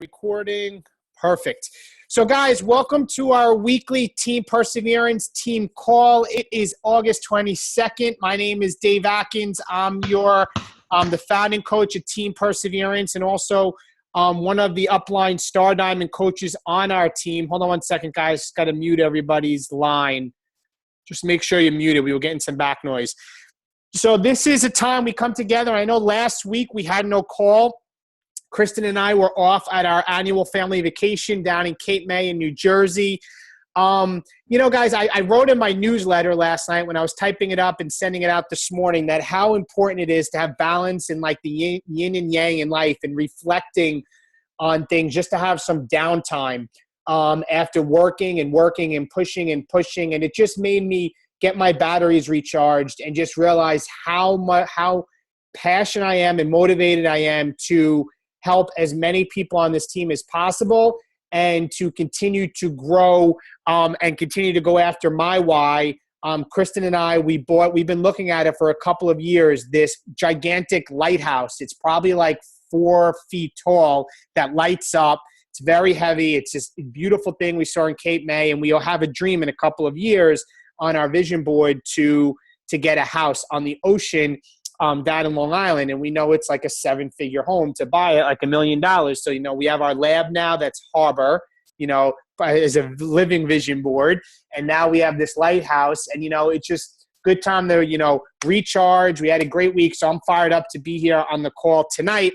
Recording. Perfect. So guys, welcome to our weekly Team Perseverance team call. It is August 22nd. My name is Dave Atkins. I'm the founding coach of Team Perseverance and also one of the upline Star Diamond coaches on our team. Hold on one second, guys. Got to mute everybody's line. Just make sure you're muted. We were getting some back noise. So this is a time we come together. I know last week we had no call. Kristen and I were off at our annual family vacation down in Cape May in New Jersey. Guys, I wrote in my newsletter last night when I was typing it up and sending it out this morning that how important it is to have balance in like the yin and yang in life and reflecting on things, just to have some downtime after working and pushing. And it just made me get my batteries recharged and just realize how passionate I am and motivated I am to help as many people on this team as possible and to continue to grow and continue to go after my why. Kristen and I, we've been looking at it for a couple of years, this gigantic lighthouse. It's probably like 4 feet tall that lights up. It's very heavy. It's just a beautiful thing we saw in Cape May, and we'll have a dream in a couple of years on our vision board to get a house on the ocean down in Long Island, and we know it's like a 7-figure home to buy it, like $1 million. So, we have our lab now that's harbor, as a living vision board. And now we have this lighthouse, and, it's just good time to, recharge. We had a great week, so I'm fired up to be here on the call tonight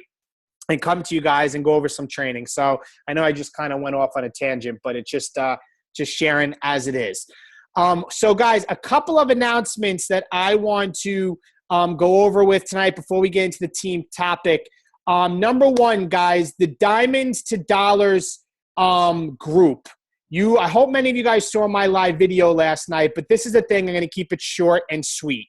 and come to you guys and go over some training. So I know I just kind of went off on a tangent, but it's just sharing as it is. So guys, a couple of announcements that I want to go over with tonight before we get into the team topic. Number one, guys, the Diamonds to Dollars group. I hope many of you guys saw my live video last night, but this is the thing. I'm going to keep it short and sweet.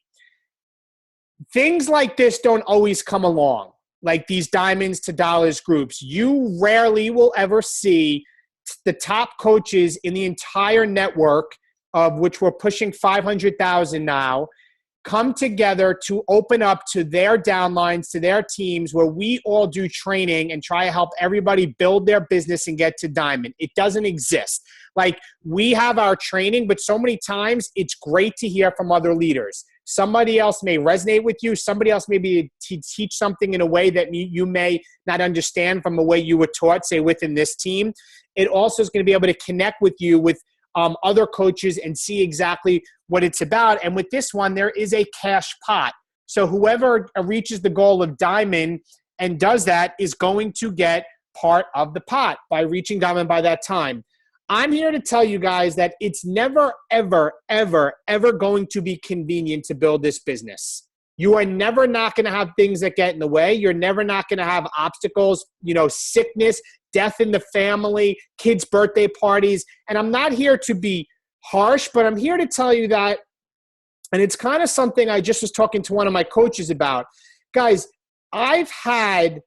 Things like this don't always come along, like these Diamonds to Dollars groups. You rarely will ever see the top coaches in the entire network, of which we're pushing 500,000 now, come together to open up to their downlines, to their teams, where we all do training and try to help everybody build their business and get to diamond. It doesn't exist. Like, we have our training, but so many times it's great to hear from other leaders. Somebody else may resonate with you. Somebody else may be teach something in a way that you may not understand from the way you were taught, say, within this team. It also is going to be able to connect with you with other coaches and see exactly what it's about. And with this one, there is a cash pot. So whoever reaches the goal of diamond and does that is going to get part of the pot by reaching diamond by that time. I'm here to tell you guys that it's never, ever, ever, ever going to be convenient to build this business. You are never not going to have things that get in the way. You're never not going to have obstacles, sickness, death in the family, kids' birthday parties. And I'm not here to be harsh, but I'm here to tell you that, and it's kind of something I just was talking to one of my coaches about. Guys, I've had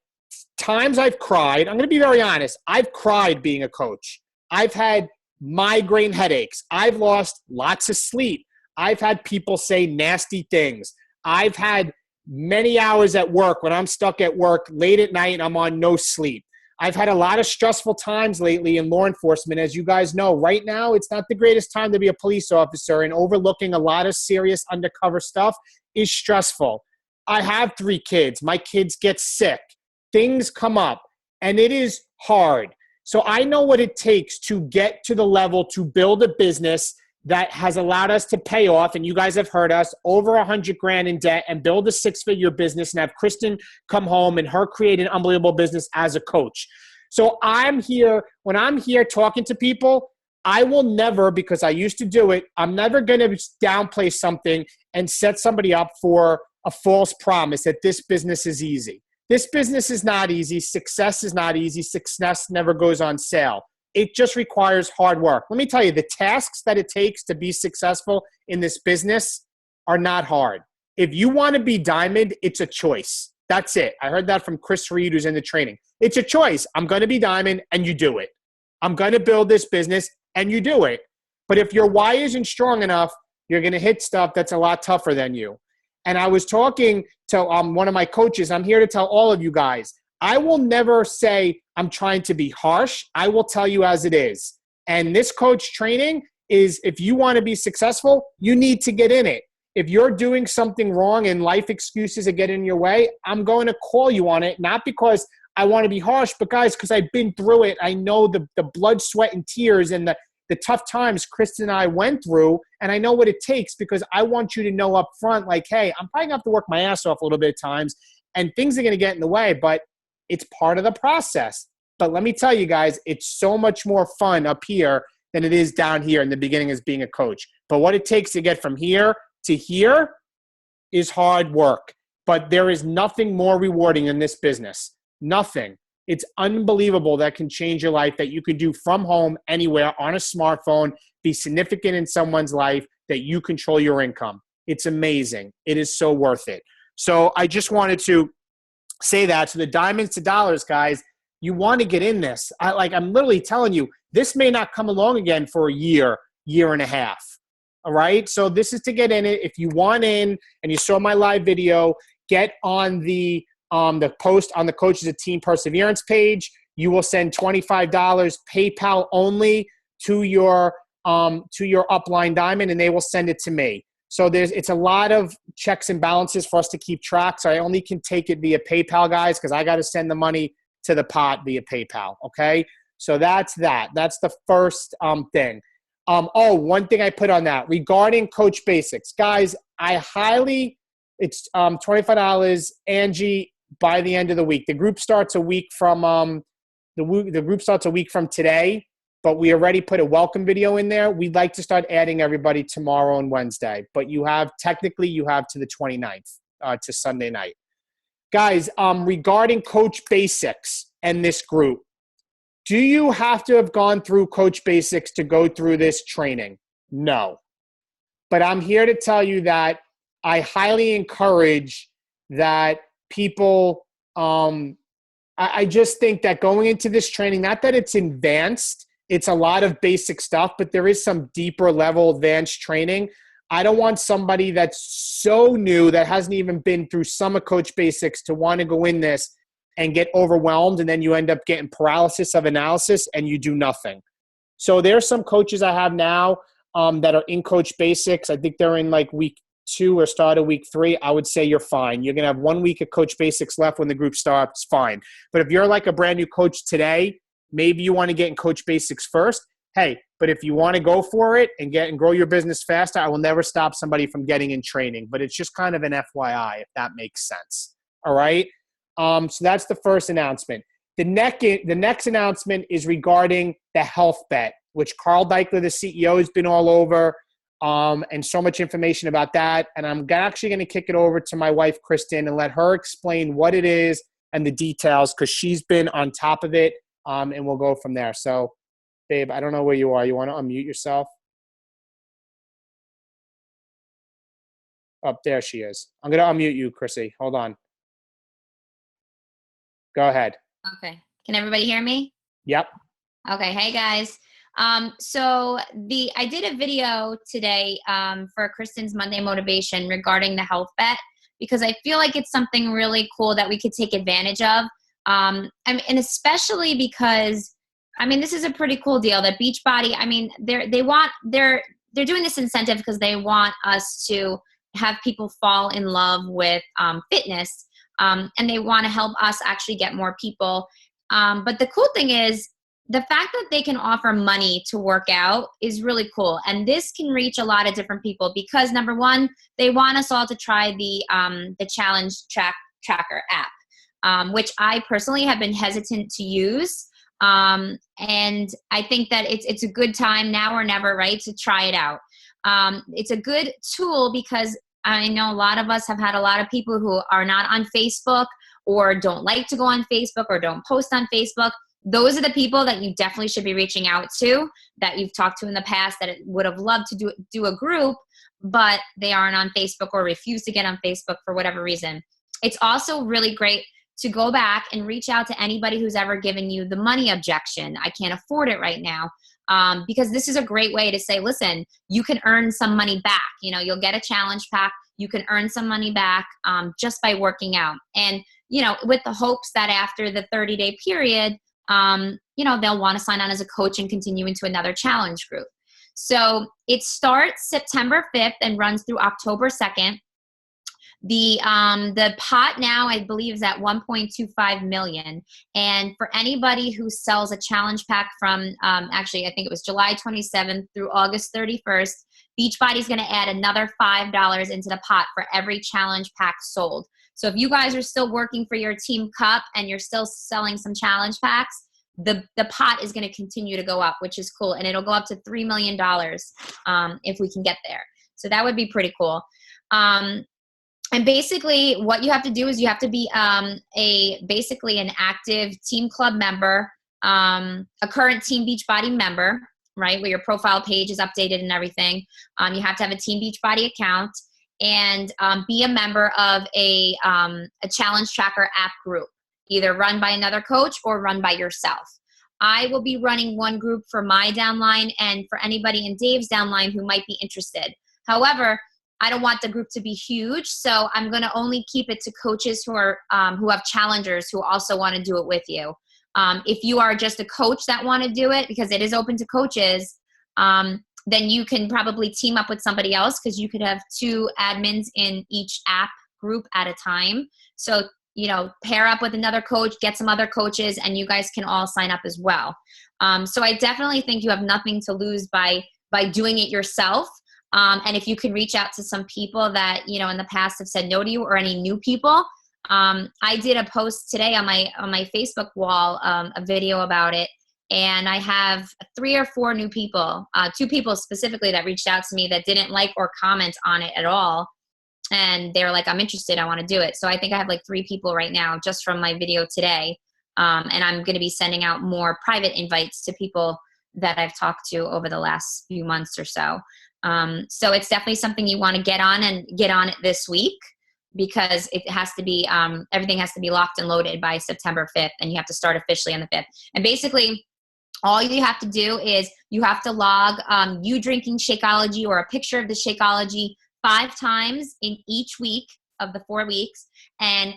times I've cried. I'm going to be very honest. I've cried being a coach. I've had migraine headaches. I've lost lots of sleep. I've had people say nasty things. I've had many hours at work when I'm stuck at work late at night and I'm on no sleep. I've had a lot of stressful times lately in law enforcement. As you guys know, right now, it's not the greatest time to be a police officer, and overlooking a lot of serious undercover stuff is stressful. I have 3 kids. My kids get sick. Things come up, and it is hard. So I know what it takes to get to the level to build a business that has allowed us to pay off, and you guys have heard us, over $100,000 in debt, and build a 6-figure business and have Kristen come home and her create an unbelievable business as a coach. So when I'm here talking to people, I will never, because I used to do it, I'm never going to downplay something and set somebody up for a false promise that this business is easy. This business is not easy. Success is not easy. Success never goes on sale. It just requires hard work. Let me tell you, the tasks that it takes to be successful in this business are not hard. If you want to be diamond, it's a choice. That's it. I heard that from Chris Reed, who's in the training. It's a choice. I'm going to be diamond, and you do it. I'm going to build this business, and you do it. But if your why isn't strong enough, you're going to hit stuff that's a lot tougher than you. And I was talking to one of my coaches. I'm here to tell all of you guys, I will never say I'm trying to be harsh. I will tell you as it is. And this coach training is, if you want to be successful, you need to get in it. If you're doing something wrong and life excuses are getting in your way, I'm going to call you on it, not because I want to be harsh, but guys, because I've been through it. I know the blood, sweat, and tears and the tough times Kristen and I went through, and I know what it takes, because I want you to know up front, like, hey, I'm probably going to have to work my ass off a little bit at times, and things are going to get in the way, but it's part of the process. But let me tell you guys, it's so much more fun up here than it is down here in the beginning as being a coach. But what it takes to get from here to here is hard work. But there is nothing more rewarding in this business. Nothing. It's unbelievable that can change your life, that you can do from home, anywhere, on a smartphone, be significant in someone's life, that you control your income. It's amazing. It is so worth it. So I just wanted to say that. So the diamonds to dollars, guys, you want to get in this. I'm literally telling you, this may not come along again for a year, year and a half. All right. So this is to get in it. If you want in and you saw my live video, get on the post on the Coaches of Team Perseverance page. You will send $25 PayPal only to your upline diamond, and they will send it to me. So it's a lot of checks and balances for us to keep track. So I only can take it via PayPal, guys, because I got to send the money to the pot via PayPal. Okay. So that's that. That's the first thing. One thing I put on that regarding Coach Basics, guys, it's $25, Angie, by the end of the week. The group starts a week from today, but we already put a welcome video in there. We'd like to start adding everybody tomorrow and Wednesday, but you have to the 29th, to Sunday night. Guys, regarding Coach Basics and this group, do you have to have gone through Coach Basics to go through this training? No. But I'm here to tell you that I highly encourage that people, I just think that going into this training, not that it's advanced, it's a lot of basic stuff, but there is some deeper level advanced training. I don't want somebody that's so new that hasn't even been through some of Coach Basics to want to go in this and get overwhelmed, and then you end up getting paralysis of analysis and you do nothing. So there's some coaches I have now that are in Coach Basics. I think they're in like week 2 or start of week 3. I would say you're fine. You're going to have 1 week of Coach Basics left when the group starts, fine. But if you're like a brand new coach today, maybe you want to get in Coach Basics first. Hey, but if you want to go for it and grow your business faster, I will never stop somebody from getting in training. But it's just kind of an FYI, if that makes sense. All right? So that's the first announcement. The next announcement is regarding the health bet, which Carl Deichler, the CEO, has been all over, and so much information about that. And I'm actually going to kick it over to my wife, Kristen, and let her explain what it is and the details, because she's been on top of it, and we'll go from there. So, babe, I don't know where you are. You want to unmute yourself? Oh, there she is. I'm going to unmute you, Chrissy. Hold on. Go ahead. Okay. Can everybody hear me? Yep. Okay. Hey guys. So I did a video today for Kristen's Monday Motivation regarding the health bet, because I feel like it's something really cool that we could take advantage of. And especially because, this is a pretty cool deal that Beachbody, they're doing this incentive because they want us to have people fall in love with fitness. And they want to help us actually get more people. But the cool thing is the fact that they can offer money to work out is really cool. And this can reach a lot of different people because, number one, they want us all to try the challenge tracker app, which I personally have been hesitant to use. And I think that it's a good time now or never, right, to try it out. It's a good tool because I know a lot of us have had a lot of people who are not on Facebook or don't like to go on Facebook or don't post on Facebook. Those are the people that you definitely should be reaching out to, that you've talked to in the past that would have loved to do a group, but they aren't on Facebook or refuse to get on Facebook for whatever reason. It's also really great to go back and reach out to anybody who's ever given you the money objection. I can't afford it right now. Because this is a great way to say, listen, you can earn some money back. You'll get a challenge pack. You can earn some money back just by working out. And, with the hopes that after the 30-day period, they'll want to sign on as a coach and continue into another challenge group. So it starts September 5th and runs through October 2nd. The pot now, I believe, is at 1.25 million. And for anybody who sells a challenge pack from, actually, I think it was July 27th through August 31st, Beachbody is going to add another $5 into the pot for every challenge pack sold. So if you guys are still working for your team cup and you're still selling some challenge packs, the pot is going to continue to go up, which is cool. And it'll go up to $3 million if we can get there. So that would be pretty cool. And basically what you have to do is you have to be basically an active team club member, a current Team Beachbody member, right, where your profile page is updated and everything. You have to have a Team Beachbody account and be a member of a challenge tracker app group, either run by another coach or run by yourself. I will be running one group for my downline and for anybody in Dave's downline who might be interested. However, I don't want the group to be huge, so I'm going to only keep it to coaches who are who have challengers who also want to do it with you. If you are just a coach that want to do it, because it is open to coaches, then you can probably team up with somebody else because you could have 2 admins in each app group at a time. So, pair up with another coach, get some other coaches, and you guys can all sign up as well. So I definitely think you have nothing to lose by doing it yourself. And if you can reach out to some people that, in the past have said no to you or any new people. I did a post today on my Facebook wall, a video about it. And I have 3 or 4 new people, 2 people specifically that reached out to me that didn't like or comment on it at all. And they were like, I'm interested, I want to do it. So I think I have like 3 people right now just from my video today. And I'm going to be sending out more private invites to people that I've talked to over the last few months or so. So it's definitely something you want to get on it this week, because it has to be, everything has to be locked and loaded by September 5th, and you have to start officially on the 5th. And basically all you have to do is you have to log you drinking Shakeology or a picture of the Shakeology 5 times in each week of the 4 weeks, and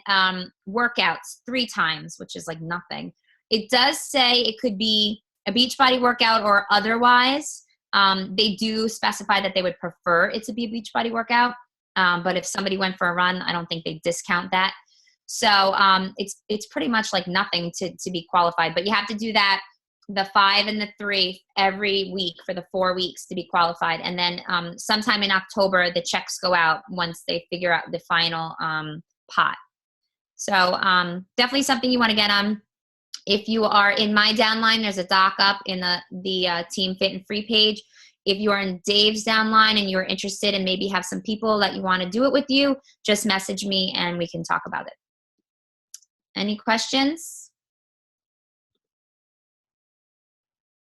workouts 3 times, which is like nothing. It does say it could be a Beachbody workout or otherwise. They do specify that they would prefer it to be a Beachbody workout. But if somebody went for a run, I don't think they discount that. So it's pretty much like nothing to be qualified. But you have to do that, the 5 and the 3 every week for the 4 weeks to be qualified. And then sometime in October, the checks go out once they figure out the final pot. So definitely something you want to get on. If you are in my downline, there's a doc up in the Team Fit and Free page. If you are in Dave's downline and you're interested and maybe have some people that you want to do it with you, just message me and we can talk about it. Any questions?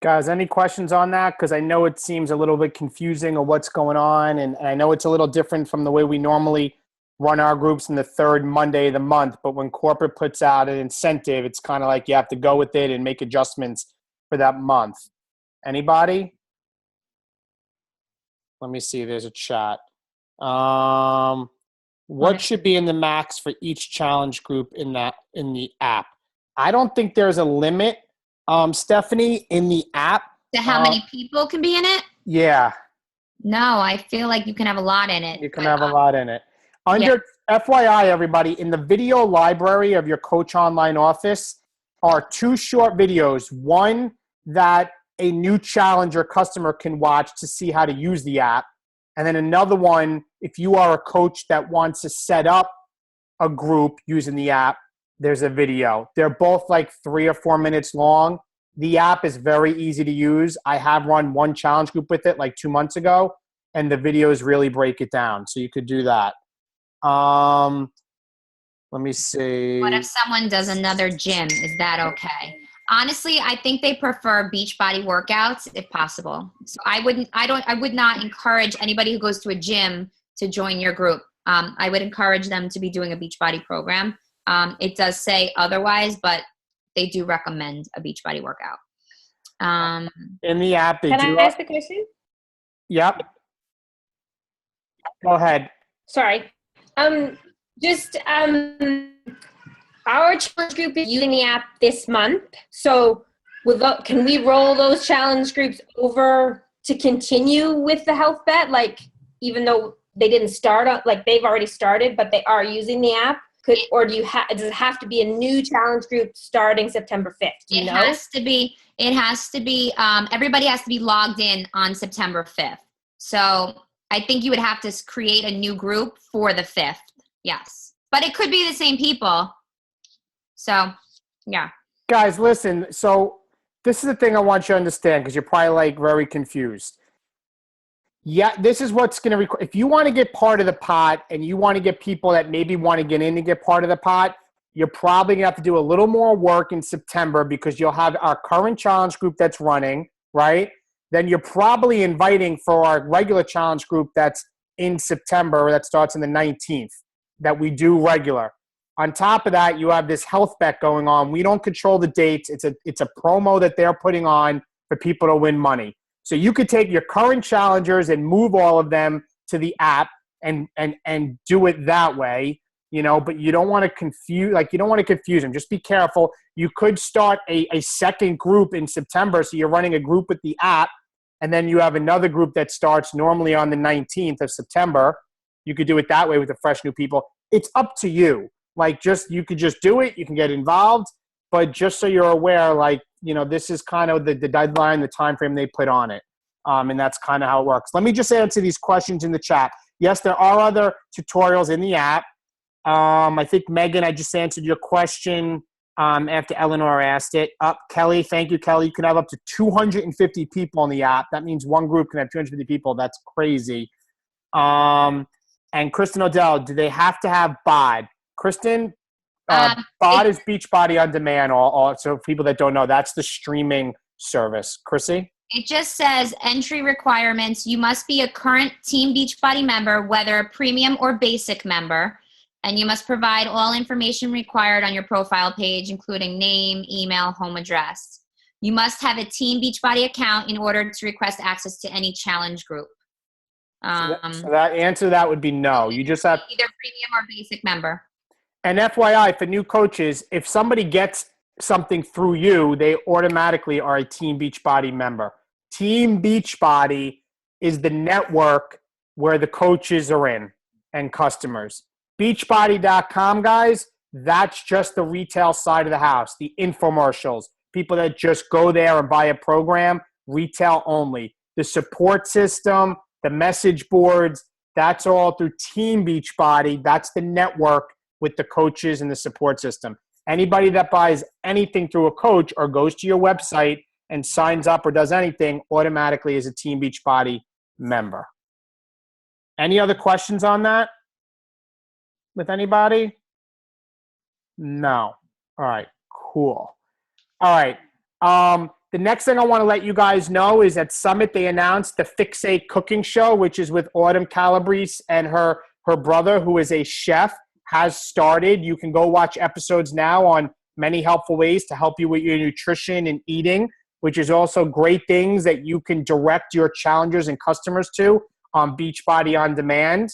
Guys, any questions on that? Because I know it seems a little bit confusing of what's going on, and I know it's a little different from the way we normally run our groups in the 3rd Monday of the month. But when corporate puts out an incentive, it's kind of like you have to go with it and make adjustments for that month. Anybody? Let me see. There's a chat. What should be in the max for each challenge group in the app? I don't think there's a limit, Stephanie, in the app. To how many people can be in it? Yeah. No, I feel like you can have a lot in it. You can have a lot in it. FYI, everybody, in the video library of your Coach Online office are 2 short videos. One that a new challenger customer can watch to see how to use the app. And then another one, if you are a coach that wants to set up a group using the app, there's a video. They're both like 3 or 4 minutes long. The app is very easy to use. I have run one challenge group with it like 2 months ago, and the videos really break it down. So you could do that. Let me see. What if someone does another gym? Is that okay? Honestly, I think they prefer Beachbody workouts if possible. So I would not encourage anybody who goes to a gym to join your group. I would encourage them to be doing a Beachbody program. It does say otherwise, but they do recommend a Beachbody workout. In the app, Can I ask the question? Yep. Go ahead. Sorry. Our challenge group is using the app this month. So can we roll those challenge groups over to continue with the health bet? Like, even though they didn't start, like they've already started, but they are using the app? Or does it have to be a new challenge group starting September 5th? Do you know? It has to be, everybody has to be logged in on September 5th. So I think you would have to create a new group for the 5th. Yes. But it could be the same people. So, yeah. Guys, listen. So this is the thing I want you to understand, because you're probably like very confused. Yeah, this is what's going to require. If you want to get part of the pot and you want to get people that maybe want to get in and get part of the pot, you're probably going to have to do a little more work in September, because you'll have our current challenge group that's running, right? Then you're probably inviting for our regular challenge group that's in September, that starts on the 19th, that we do regular. On top of that, you have this health bet going on. We don't control the dates. It's a promo that they're putting on for people to win money. So you could take your current challengers and move all of them to the app and do it that way, but you don't want to confuse them. Just be careful. You could start a second group in September. So you're running a group with the app, and then you have another group that starts normally on the 19th of September. You could do it that way with the fresh new people. It's up to you. You could just do it. You can get involved, but just so you're aware, this is kind of the deadline, the time frame they put on it. And that's kind of how it works. Let me just answer these questions in the chat. Yes, there are other tutorials in the app. I think, Megan, I just answered your question after Eleanor asked it. Kelly, thank you, Kelly. You can have up to 250 people in the app. That means one group can have 250 people. That's crazy. And Kristen Odell, do they have to have BOD? Kristen, BOD is Beachbody On Demand. So people that don't know, that's the streaming service. Chrissy? It just says entry requirements. You must be a current Team Beachbody member, whether a premium or basic member, and you must provide all information required on your profile page, including name, email, home address. You must have a Team Beachbody account in order to request access to any challenge group. So that answer to that would be no. You just have either premium or basic member. And FYI, for new coaches, if somebody gets something through you, they automatically are a Team Beachbody member. Team Beachbody is the network where the coaches are in and customers. Beachbody.com, guys, that's just the retail side of the house, the infomercials, people that just go there and buy a program, retail only. The support system, the message boards, that's all through Team Beachbody. That's the network with the coaches and the support system. Anybody that buys anything through a coach or goes to your website and signs up or does anything automatically is a Team Beachbody member. Any other questions on that with anybody? No. All right, cool. All right. The next thing I want to let you guys know is at Summit, they announced the Fixate Cooking Show, which is with Autumn Calabrese and her brother, who is a chef, has started. You can go watch episodes now on many helpful ways to help you with your nutrition and eating, which is also great things that you can direct your challengers and customers to on Beachbody On Demand.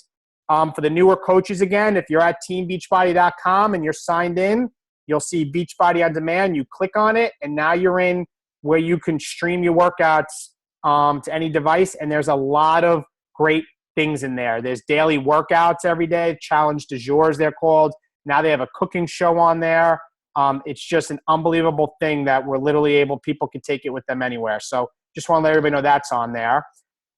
For the newer coaches, again, if you're at teambeachbody.com and you're signed in, you'll see Beachbody On Demand. You click on it, and now you're in where you can stream your workouts to any device, and there's a lot of great things in there. There's daily workouts every day, challenge du jour they're called. Now they have a cooking show on there. It's just an unbelievable thing that we're literally people can take it with them anywhere. So just want to let everybody know that's on there.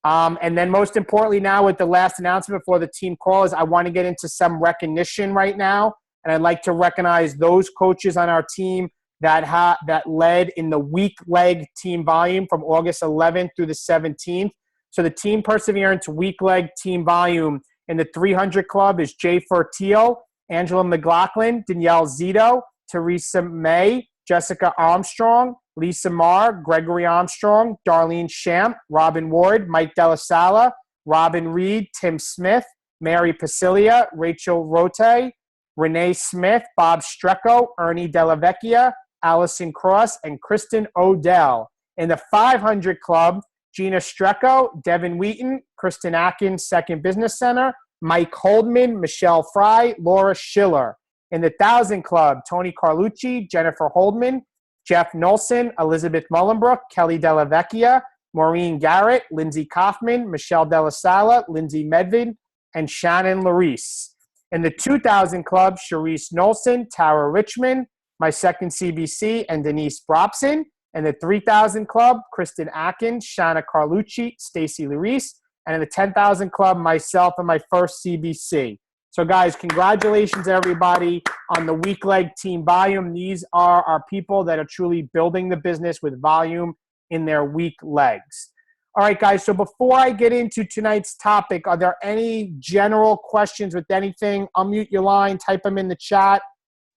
And then most importantly now, with the last announcement before the team call, is I want to get into some recognition right now. And I'd like to recognize those coaches on our team that led in the week leg team volume from August 11th through the 17th. So the Team Perseverance week leg team volume in the 300 club is Jay Fertiel, Angela McLaughlin, Danielle Zito, Teresa May, Jessica Armstrong, Lisa Marr, Gregory Armstrong, Darlene Shamp, Robin Ward, Mike Delasala, Robin Reed, Tim Smith, Mary Pasilia, Rachel Rote, Renee Smith, Bob Strecco, Ernie Delavecchia, Allison Cross, and Kristen Odell. In the 500 club, Gina Strecco, Devin Wheaton, Kristen Atkins, Second Business Center, Mike Holdman, Michelle Fry, Laura Schiller. In the 1,000 Club, Tony Carlucci, Jennifer Holdman, Jeff Nolson, Elizabeth Mullenbrook, Kelly Della Vecchia, Maureen Garrett, Lindsay Kaufman, Michelle Della Sala, Lindsay Medvin, and Shannon Larice. In the 2,000 Club, Sharice Nolson, Tara Richmond, my second CBC, and Denise Bropson. In the 3,000 Club, Kristen Atkins, Shanna Carlucci, Stacy Larice. And in the 10,000 Club, myself and my first CBC. So, guys, congratulations, everybody, on the weak leg team volume. These are our people that are truly building the business with volume in their weak legs. All right, guys, so before I get into tonight's topic, are there any general questions with anything? Unmute your line, type them in the chat.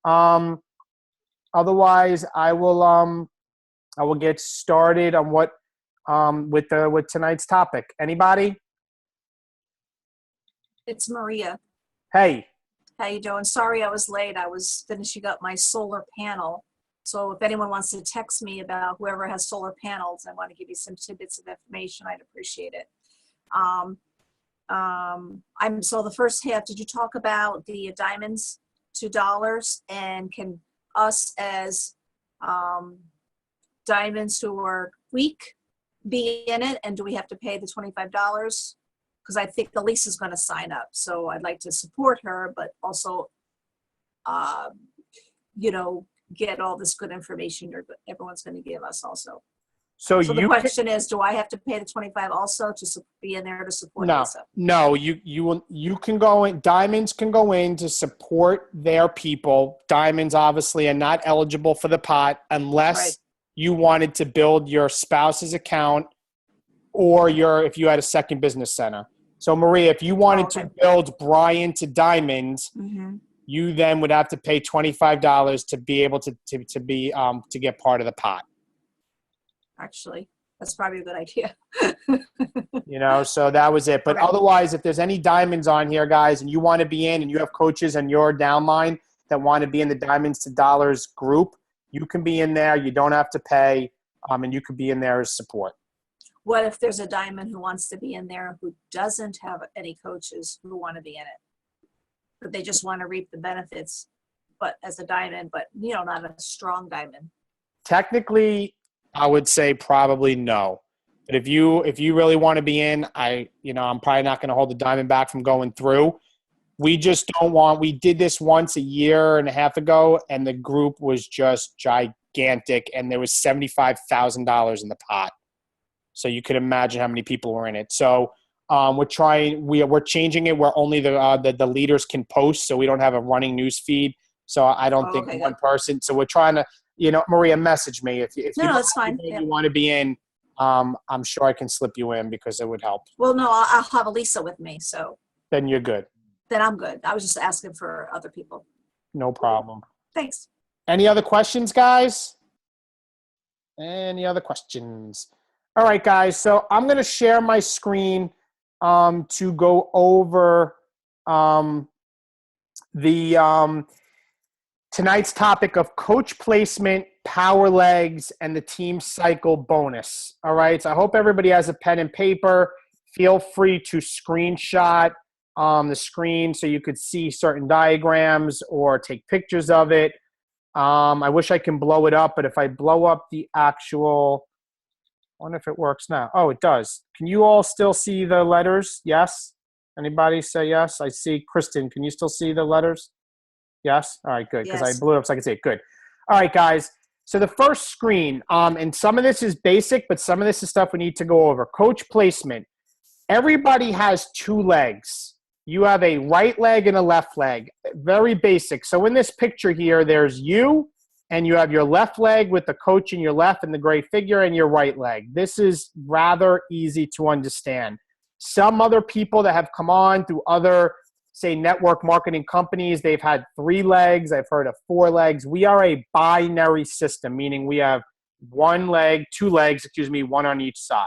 Otherwise, I will get started on what with tonight's topic. Anybody? It's Maria. Hey. How you doing? Sorry I was late. I was finishing up my solar panel. So if anyone wants to text me about whoever has solar panels, I want to give you some tidbits of information. I'd appreciate it. So the first half, did you talk about the diamonds, $2, and can us as diamonds who are weak be in it, and do we have to pay the $25? Because I think Elisa's going to sign up, so I'd like to support her, but also, get all this good information everyone's going to give us also. So the question is, do I have to pay the $25 also to be in there to support Lisa? No, you can go in. Diamonds can go in to support their people. Diamonds obviously are not eligible for the pot unless you wanted to build your spouse's account or if you had a second business center. So Maria, if you wanted to build Brian to diamonds, you then would have to pay $25 to be able to get part of the pot. Actually, that's probably a good idea. So that was it. But otherwise, if there's any diamonds on here, guys, and you want to be in, and you have coaches on your downline that want to be in the Diamonds to Dollars group, you can be in there. You don't have to pay, and you could be in there as support. What if there's a diamond who wants to be in there who doesn't have any coaches who want to be in it, but they just want to reap the benefits, but as a diamond, but not a strong diamond? Technically, I would say probably no. But if you really want to be in, I'm probably not going to hold the diamond back from going through. We just don't want – we did this once a year and a half ago, and the group was just gigantic, and there was $75,000 in the pot. So you could imagine how many people were in it. So we're changing it where only the leaders can post, so we don't have a running news feed. So I don't think one person – so we're trying to – Maria, message me. If that's fine. You want to be in, I'm sure I can slip you in because it would help. Well, no, I'll have Elisa with me, so. Then you're good. Then I'm good. I was just asking for other people. No problem. Thanks. Any other questions, guys? Any other questions? All right, guys. So I'm going to share my screen to go over tonight's topic of coach placement, power legs, and the team cycle bonus. All right. So I hope everybody has a pen and paper. Feel free to screenshot the screen so you could see certain diagrams or take pictures of it. I wish I can blow it up, but if I blow up the actual, I wonder if it works now. Oh, it does. Can you all still see the letters? Yes? Anybody say yes? I see. Kristen, can you still see the letters? Yes? All right, good, because I blew it up so I can see it. Good. All right, guys. So the first screen, and some of this is basic, but some of this is stuff we need to go over. Coach placement. Everybody has two legs. You have a right leg and a left leg. Very basic. So in this picture here, there's you, and you have your left leg with the coach in your left and the gray figure, and your right leg. This is rather easy to understand. Some other people that have come on through other, say, network marketing companies, they've had 3 legs. I've heard of 4 legs. We are a binary system, meaning we have 2 legs, one on each side.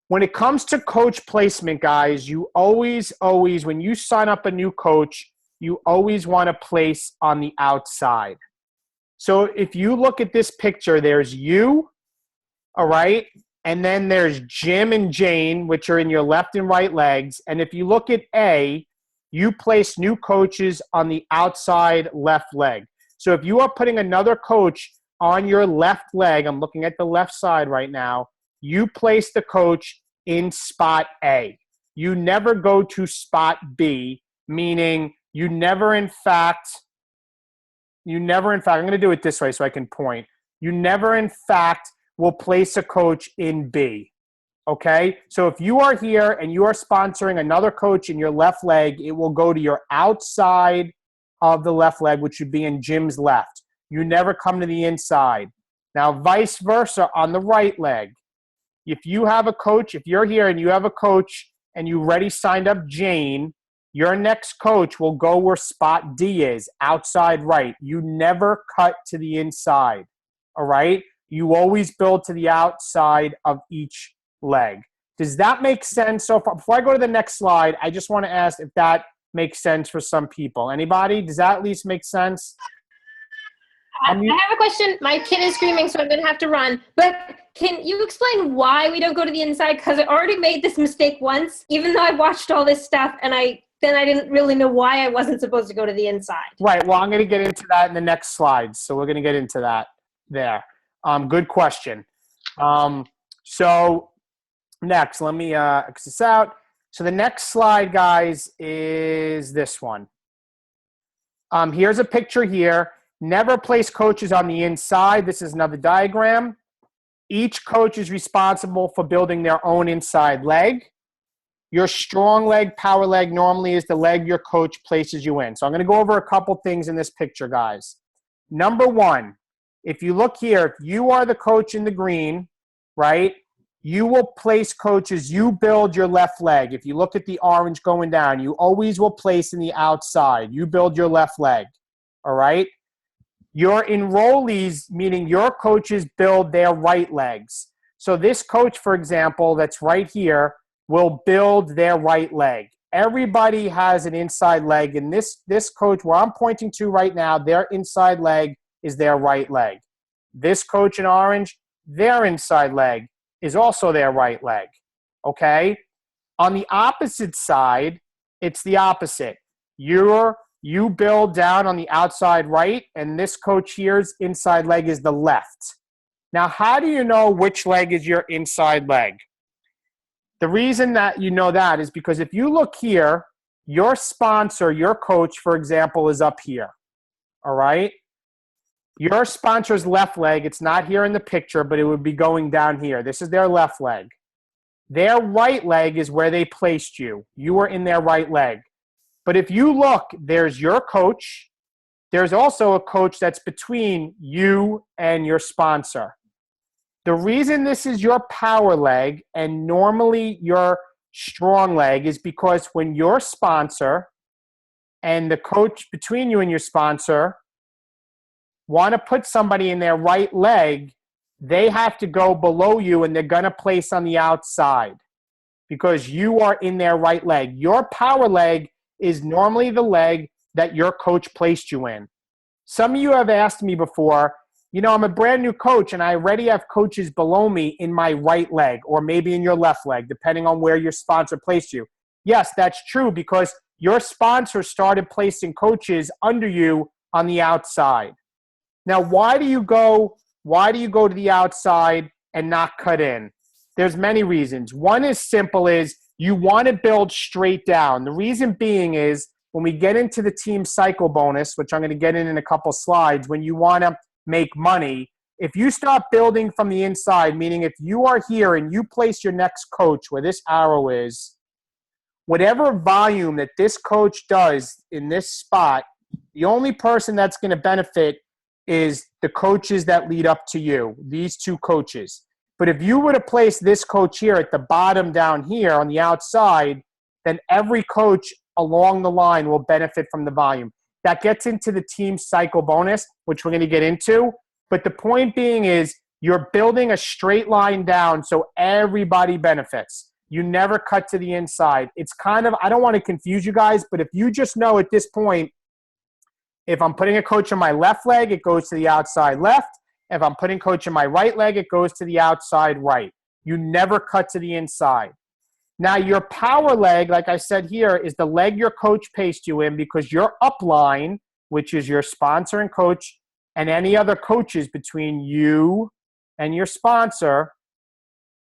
When it comes to coach placement, guys, you always, when you sign up a new coach, you always want to place on the outside. So if you look at this picture, there's you, all right? And then there's Jim and Jane, which are in your left and right legs. And if you look at A, you place new coaches on the outside left leg. So if you are putting another coach on your left leg, I'm looking at the left side right now, you place the coach in spot A. You never go to spot B, meaning you never in fact, I'm going to do it this way so I can point. You never in fact will place a coach in B. Okay? So if you are here and you are sponsoring another coach in your left leg, it will go to your outside of the left leg, which would be in Jim's left. You never come to the inside. Now, vice versa on the right leg. If you have a coach, if you're here and you have a coach and you already signed up Jane, your next coach will go where spot D is, outside right. You never cut to the inside, all right? You always build to the outside of each leg. Does that make sense so far? Before I go to the next slide, I just want to ask if that makes sense for some people. Anybody? Does that at least make sense? I have a question. My kid is screaming, so I'm going to have to run. But can you explain why we don't go to the inside? Because I already made this mistake once, even though I watched all this stuff, and I didn't really know why I wasn't supposed to go to the inside. Right. Well, I'm going to get into that in the next slides. So we're going to get into that there. Good question. So next, let me X this out. So the next slide, guys, is this one. Here's a picture here. Never place coaches on the inside. This is another diagram. Each coach is responsible for building their own inside leg. Your strong leg, power leg, normally is the leg your coach places you in. So I'm going to go over a couple things in this picture, guys. Number one, if you look here, if you are the coach in the green, right, you will place coaches. You build your left leg. If you look at the orange going down, you always will place in the outside. You build your left leg, all right? Your enrollees, meaning your coaches, build their right legs. So this coach, for example, that's right here, will build their right leg. Everybody has an inside leg, and this coach, where I'm pointing to right now, their inside leg is their right leg. This coach in orange, their inside leg is also their right leg, okay? On the opposite side, it's the opposite. You build down on the outside right, and this coach here's inside leg is the left. Now, how do you know which leg is your inside leg? The reason that you know that is because if you look here, your sponsor, your coach, for example, is up here, all right? Your sponsor's left leg, it's not here in the picture, but it would be going down here. This is their left leg. Their right leg is where they placed you. You were in their right leg. But if you look, there's your coach. There's also a coach that's between you and your sponsor. The reason this is your power leg and normally your strong leg is because when your sponsor and the coach between you and your sponsor want to put somebody in their right leg, they have to go below you and they're going to place on the outside because you are in their right leg. Your power leg is normally the leg that your coach placed you in. Some of you have asked me before, you know, I'm a brand new coach and I already have coaches below me in my right leg or maybe in your left leg, depending on where your sponsor placed you. Yes, that's true because your sponsor started placing coaches under you on the outside. Now, why do you go to the outside and not cut in? There's many reasons. One is simple is you want to build straight down. The reason being is when we get into the team cycle bonus, which I'm going to get in a couple slides, when you want to make money, if you start building from the inside, meaning if you are here and you place your next coach where this arrow is, whatever volume that this coach does in this spot, the only person that's going to benefit is the coaches that lead up to you, these two coaches. But if you were to place this coach here at the bottom down here on the outside, then every coach along the line will benefit from the volume. That gets into the team cycle bonus, which we're going to get into. But the point being is you're building a straight line down so everybody benefits. You never cut to the inside. It's kind of, I don't want to confuse you guys, but if you just know at this point, if I'm putting a coach on my left leg, it goes to the outside left. If I'm putting coach in my right leg, it goes to the outside right. You never cut to the inside. Now, your power leg, like I said here, is the leg your coach paced you in because your upline, which is your sponsor and coach, and any other coaches between you and your sponsor,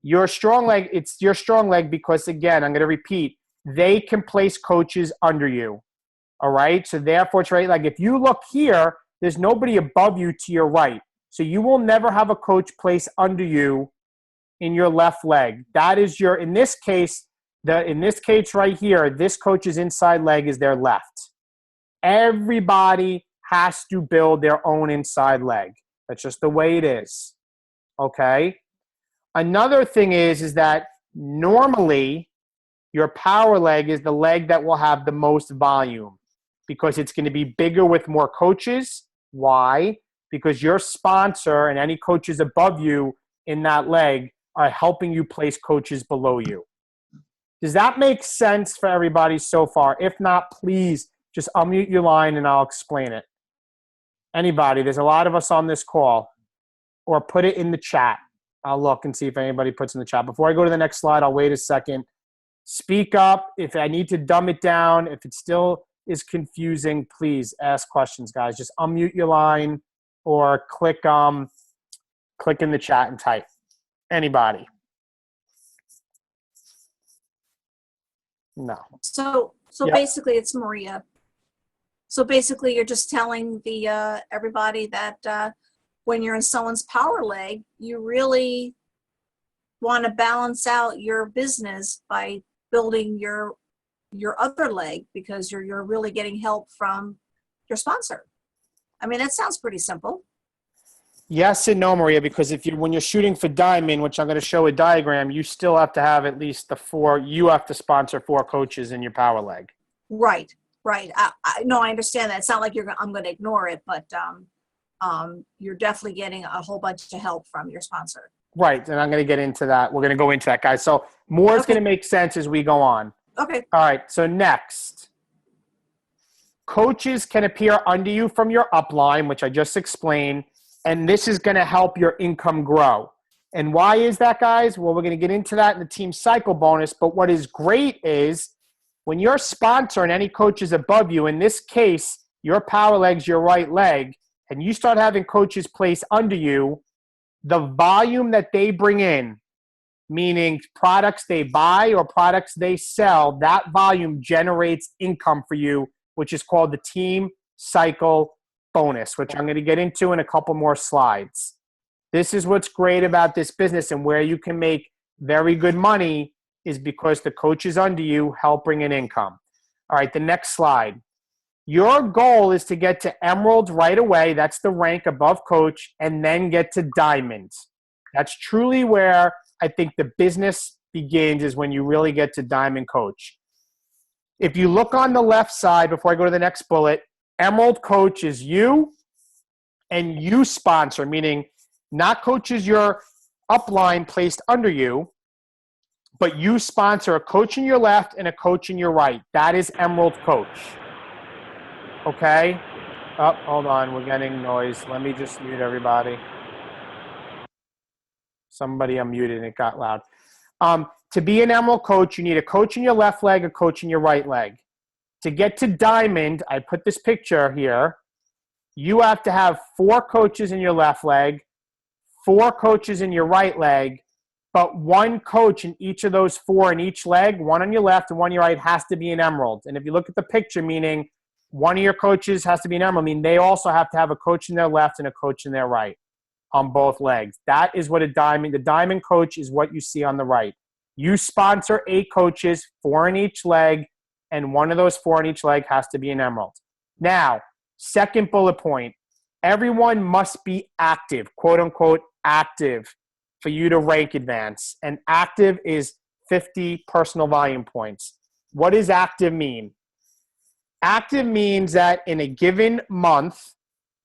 your strong leg, it's your strong leg because, again, I'm going to repeat, they can place coaches under you. All right? So therefore, it's right. Like if you look here, there's nobody above you to your right. So you will never have a coach place under you in your left leg. That is your, in this case right here, this coach's inside leg is their left. Everybody has to build their own inside leg. That's just the way it is. Okay? Another thing is that normally your power leg is the leg that will have the most volume because it's going to be bigger with more coaches. Why? Because your sponsor and any coaches above you in that leg are helping you place coaches below you. Does that make sense for everybody so far? If not, please just unmute your line and I'll explain it. Anybody, there's a lot of us on this call, or put it in the chat. I'll look and see if anybody puts in the chat. Before I go to the next slide, I'll wait a second. Speak up. If I need to dumb it down, if it still is confusing, please ask questions, guys. Just unmute your line or click in the chat and type. Anybody? No. So Yep. basically it's Maria. So basically you're just telling the everybody that when you're in someone's power leg, you really want to balance out your business by building your other leg because you're really getting help from your sponsor. I mean, that sounds pretty simple. Yes and no, Maria, because when you're shooting for diamond, which I'm going to show a diagram, you still have to have at least you have to sponsor 4 coaches in your power leg. Right. No, I understand that. It's not like I'm going to ignore it, but you're definitely getting a whole bunch of help from your sponsor. Right, and I'm going to get into that. We're going to go into that, guys. So more is going to make sense as we go on. Okay. All right, so next. Coaches can appear under you from your upline, which I just explained, and this is going to help your income grow. And why is that, guys? Well, we're going to get into that in the team cycle bonus, but what is great is when your sponsor and any coaches above you, in this case, your power leg's your right leg, and you start having coaches placed under you, the volume that they bring in, meaning products they buy or products they sell, that volume generates income for you, which is called the team cycle bonus, which I'm going to get into in a couple more slides. This is what's great about this business, and where you can make very good money is because the coaches under you help bring in income. All right, the next slide. Your goal is to get to emerald right away. That's the rank above coach, and then get to diamond. That's truly where I think the business begins, is when you really get to diamond coach. If you look on the left side, before I go to the next bullet, emerald coach is you and you sponsor, meaning not coaches your upline placed under you, but you sponsor a coach in your left and a coach in your right. That is emerald coach. Okay? Oh, hold on. We're getting noise. Let me just mute everybody. Somebody unmuted and it got loud. To be an emerald coach, you need a coach in your left leg, a coach in your right leg. To get to diamond, I put this picture here, you have to have 4 coaches in your left leg, 4 coaches in your right leg, but 1 coach in each of those 4 in each leg, 1 on your left and 1 on your right, has to be an emerald. And if you look at the picture, meaning one of your coaches has to be an emerald, meaning they also have to have a coach in their left and a coach in their right on both legs. That is what the diamond coach is, what you see on the right. You sponsor 8 coaches, 4 in each leg, and 1 of those 4 in each leg has to be an emerald. Now, second bullet point, everyone must be active, quote unquote active, for you to rank advance. And active is 50 personal volume points. What does active mean? Active means that in a given month,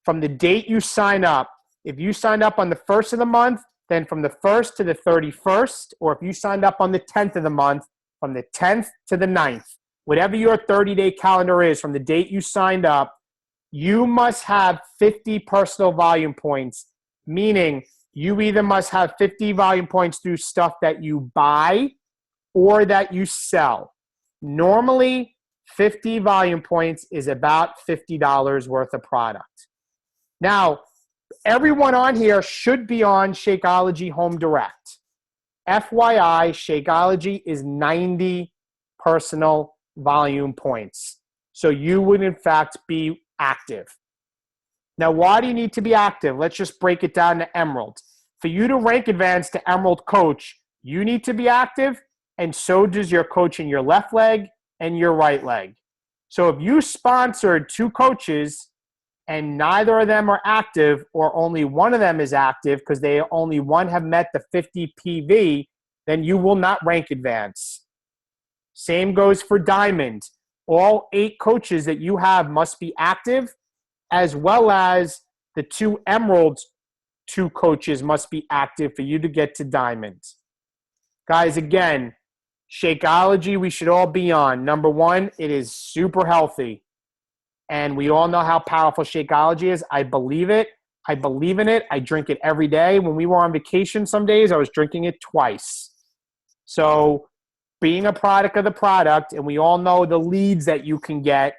from the date you sign up, if you signed up on the 1st of the month, then from the 1st to the 31st, or if you signed up on the 10th of the month, from the 10th to the 9th, whatever your 30-day calendar is from the date you signed up, you must have 50 personal volume points, meaning you either must have 50 volume points through stuff that you buy or that you sell. Normally, 50 volume points is about $50 worth of product. Now, everyone on here should be on Shakeology Home Direct. FYI, Shakeology is 90 personal volume points. So you would, in fact, be active. Now, why do you need to be active? Let's just break it down to Emerald. For you to rank advance to Emerald Coach, you need to be active, and so does your coach in your left leg and your right leg. So if you sponsored 2 coaches and neither of them are active, or only one of them is active because they only one have met the 50 PV, then you will not rank advance. Same goes for Diamond. All 8 coaches that you have must be active, as well as the 2 Emeralds, 2 coaches must be active for you to get to Diamond. Guys, again, Shakeology we should all be on. Number 1, it is super healthy. And we all know how powerful Shakeology is. I believe it. I believe in it. I drink it every day. When we were on vacation some days, I was drinking it twice. So being a product of the product, and we all know the leads that you can get,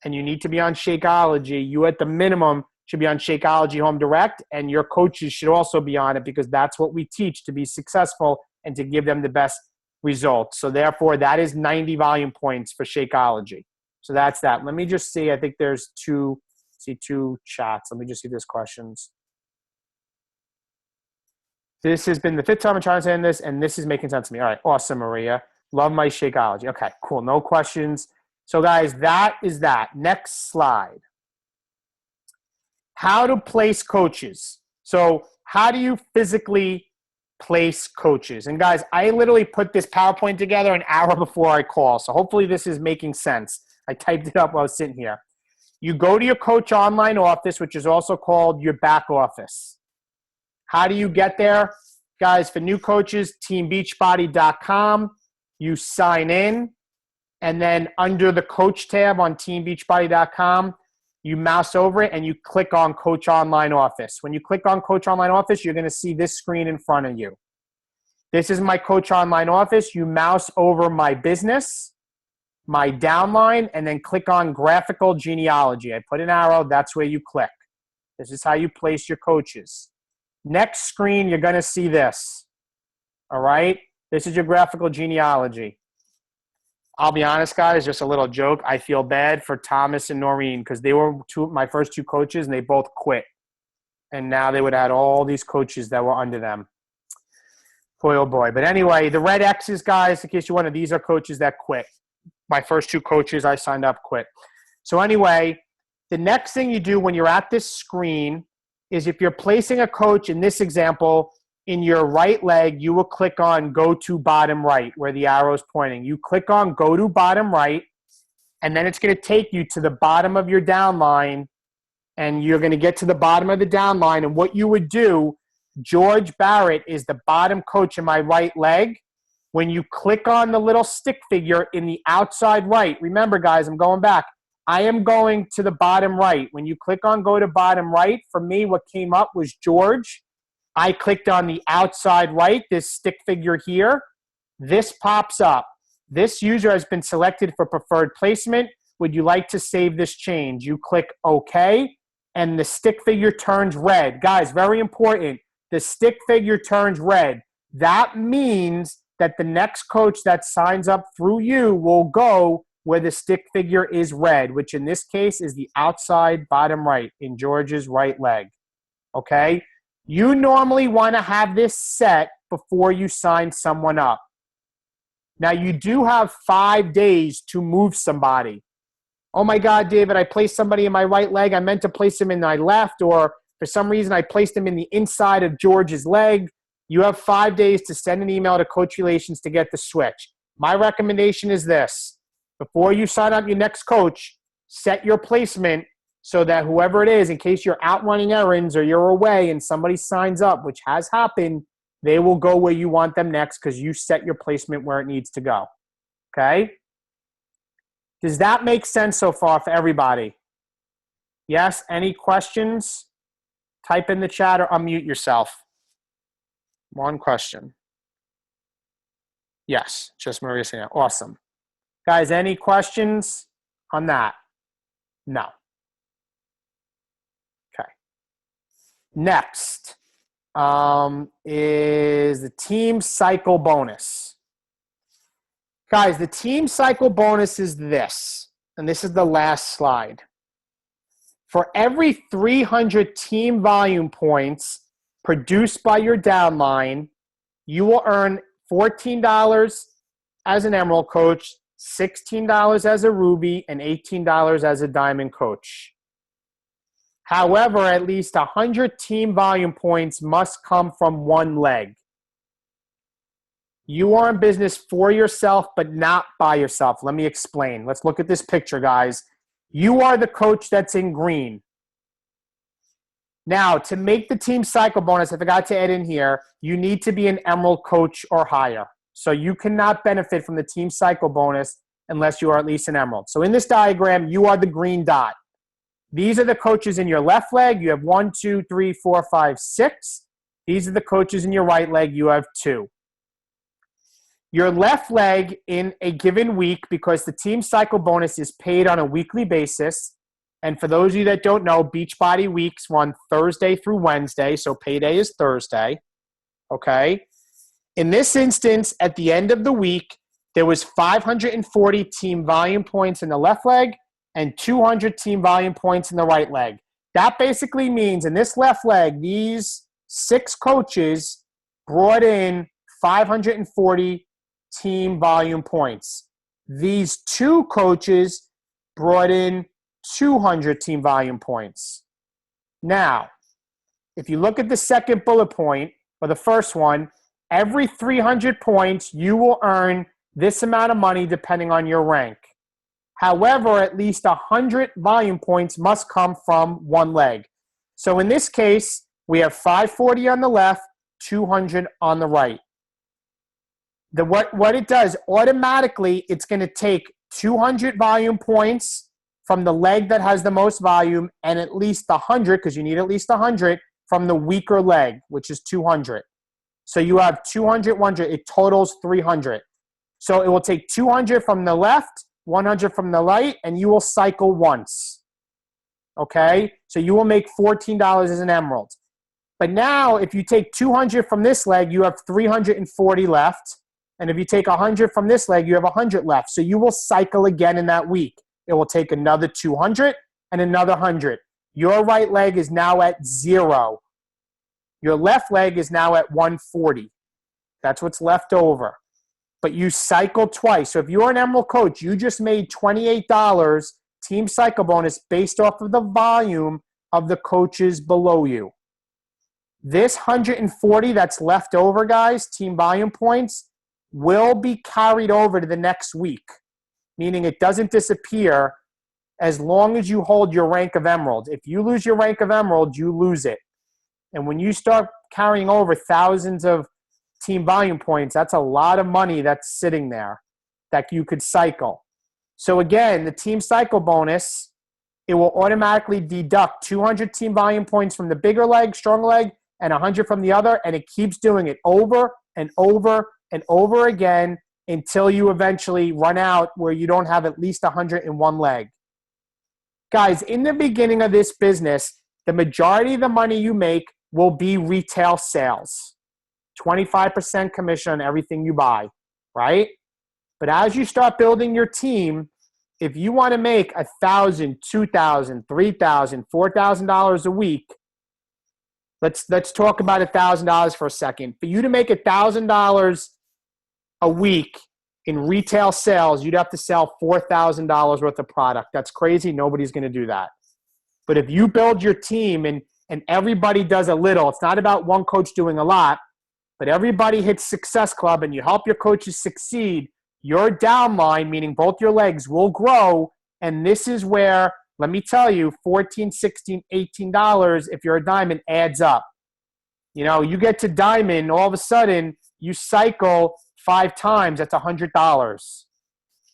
and you need to be on Shakeology, you at the minimum should be on Shakeology Home Direct, and your coaches should also be on it because that's what we teach to be successful and to give them the best results. So therefore, that is 90 volume points for Shakeology. So that's that. Let me just see. I think there's 2 chats. Let me just see these questions. This has been the 5th time I'm trying to say this, and this is making sense to me. All right. Awesome, Maria. Love my Shakeology. Okay, cool. No questions. So guys, that is that. Next slide. How to place coaches. So how do you physically place coaches? And guys, I literally put this PowerPoint together an hour before I call. So hopefully this is making sense. I typed it up while I was sitting here. You go to your coach online office, which is also called your back office. How do you get there? Guys, for new coaches, teambeachbody.com. You sign in, and then under the coach tab on teambeachbody.com, you mouse over it and you click on Coach Online Office. When you click on Coach Online Office, you're going to see this screen in front of you. This is my Coach Online Office. You mouse over my business, my downline, and then click on Graphical Genealogy. I put an arrow. That's where you click. This is how you place your coaches. Next screen, you're going to see this. All right? This is your Graphical Genealogy. I'll be honest, guys, just a little joke. I feel bad for Thomas and Noreen because they were my first 2 coaches, and they both quit. And now they would add all these coaches that were under them. Boy, oh boy. But anyway, the red X's, guys, in case you wonder, these are coaches that quit. My first 2 coaches I signed up quit. So anyway, the next thing you do when you're at this screen is if you're placing a coach, in this example, in your right leg, you will click on Go to Bottom Right, where the arrow is pointing. You click on Go to Bottom Right, and then it's going to take you to the bottom of your downline, and you're going to get to the bottom of the downline. And what you would do, George Barrett is the bottom coach in my right leg. When you click on the little stick figure in the outside right, remember, guys, I'm going back. I am going to the bottom right. When you click on Go to Bottom Right, for me, what came up was George. I clicked on the outside right, this stick figure here. This pops up. This user has been selected for preferred placement. Would you like to save this change? You click OK, and the stick figure turns red. Guys, very important. The stick figure turns red. That means that the next coach that signs up through you will go where the stick figure is red, which in this case is the outside bottom right in George's right leg. Okay? You normally want to have this set before you sign someone up. Now, you do have 5 days to move somebody. Oh my God, David, I placed somebody in my right leg. I meant to place him in my left, or for some reason I placed him in the inside of George's leg. You have 5 days to send an email to Coach Relations to get the switch. My recommendation is this. Before you sign up your next coach, set your placement so that whoever it is, in case you're out running errands or you're away and somebody signs up, which has happened, they will go where you want them next because you set your placement where it needs to go. Okay? Does that make sense so far for everybody? Yes? Any questions? Type in the chat or unmute yourself. One question. Yes, just Maria Serena. Awesome. Guys, any questions on that? No. Okay. Next is the team cycle bonus. Guys, the team cycle bonus is this, and this is the last slide. For every 300 team volume points produced by your downline, you will earn $14 as an Emerald coach, $16 as a Ruby, and $18 as a Diamond coach. However, at least 100 team volume points must come from one leg. You are in business for yourself, but not by yourself. Let me explain. Let's look at this picture, guys. You are the coach that's in green. Now, to make the team cycle bonus, I forgot to add in here, you need to be an Emerald coach or higher. So you cannot benefit from the team cycle bonus unless you are at least an Emerald. So in this diagram, you are the green dot. These are the coaches in your left leg. You have 1, 2, 3, 4, 5, 6. These are the coaches in your right leg. You have 2. Your left leg in a given week, because the team cycle bonus is paid on a weekly basis. And for those of you that don't know, Beachbody weeks run Thursday through Wednesday, so payday is Thursday, okay? In this instance, at the end of the week, there was 540 team volume points in the left leg and 200 team volume points in the right leg. That basically means in this left leg, these 6 coaches brought in 540 team volume points. These 2 coaches brought in 200 team volume points. Now, if you look at the second bullet point, or the first one, every 300 points, you will earn this amount of money depending on your rank. However, at least 100 volume points must come from one leg. So in this case, we have 540 on the left, 200 on the right. What it does, automatically, it's going to take 200 volume points from the leg that has the most volume and at least 100, because you need at least 100, from the weaker leg, which is 200. So you have 200, 100. It totals 300. So it will take 200 from the left, 100 from the right, and you will cycle once. Okay? So you will make $14 as an Emerald. But now, if you take 200 from this leg, you have 340 left. And if you take 100 from this leg, you have 100 left. So you will cycle again in that week. It will take another 200 and another 100. Your right leg is now at 0. Your left leg is now at 140. That's what's left over. But you cycle twice. So if you're an Emerald coach, you just made $28 team cycle bonus based off of the volume of the coaches below you. This 140 that's left over, guys, team volume points, will be carried over to the next week, meaning it doesn't disappear as long as you hold your rank of Emerald. If you lose your rank of Emerald, you lose it. And when you start carrying over thousands of team volume points, that's a lot of money that's sitting there that you could cycle. So again, the team cycle bonus, it will automatically deduct 200 team volume points from the bigger leg, strong leg, and 100 from the other, and it keeps doing it over and over and over again until you eventually run out where you don't have at least 100 in one leg. Guys, in the beginning of this business, the majority of the money you make will be retail sales. 25% commission on everything you buy, right? But as you start building your team, if you want to make $1,000, $2,000, $3,000, $4,000 a week, let's talk about $1,000 for a second. For you to make $1,000 a week in retail sales, you'd have to sell $4,000 worth of product. That's crazy. Nobody's going to do that. But if you build your team and everybody does a little, it's not about one coach doing a lot, but everybody hits Success Club and you help your coaches succeed, your downline, meaning both your legs, will grow. And this is where, let me tell you, $14, $16, $18, if you're a diamond, adds up. You know, you get to diamond, all of a sudden, you cycle 5 times, that's $100.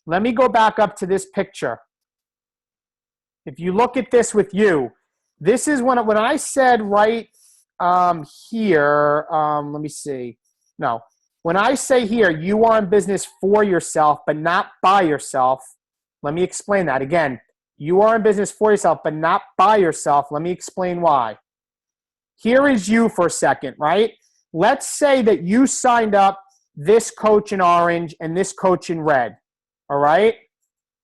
Let me go back up to this picture. If you look at this with you, this is when I said right here, let me see. No, When I say here, you are in business for yourself, but not by yourself, let me explain that. Again, you are in business for yourself, but not by yourself. Let me explain why. Here is you for a second, right? Let's say that you signed up this coach in orange and this coach in red, all right?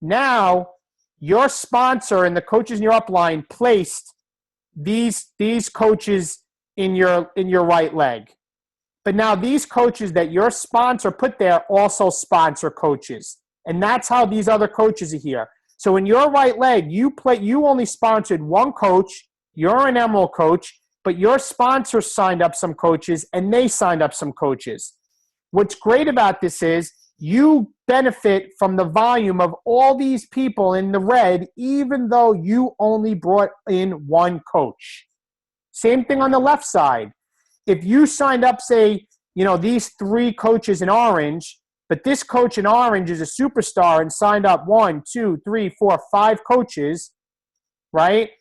Now, your sponsor and the coaches in your upline placed these coaches in your right leg. But now these coaches that your sponsor put there also sponsor coaches. And that's how these other coaches are here. So in your right leg, you only sponsored one coach, you're an emerald coach, but your sponsor signed up some coaches and they signed up some coaches. What's great about this is you benefit from the volume of all these people in the red, even though you only brought in one coach. Same thing on the left side. If you signed up, say, these 3 coaches in orange, but this coach in orange is a superstar and signed up 1, 2, 3, 4, 5 coaches, right?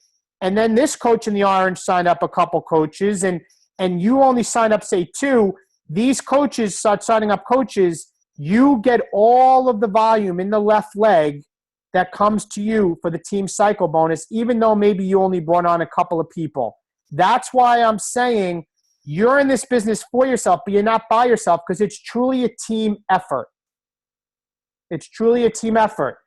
And then this coach in the orange signed up a couple coaches, and you only signed up, say, 2. These coaches start signing up coaches. You get all of the volume in the left leg that comes to you for the team cycle bonus, even though maybe you only brought on a couple of people. That's why I'm saying you're in this business for yourself, but you're not by yourself, because it's truly a team effort. It's truly a team effort.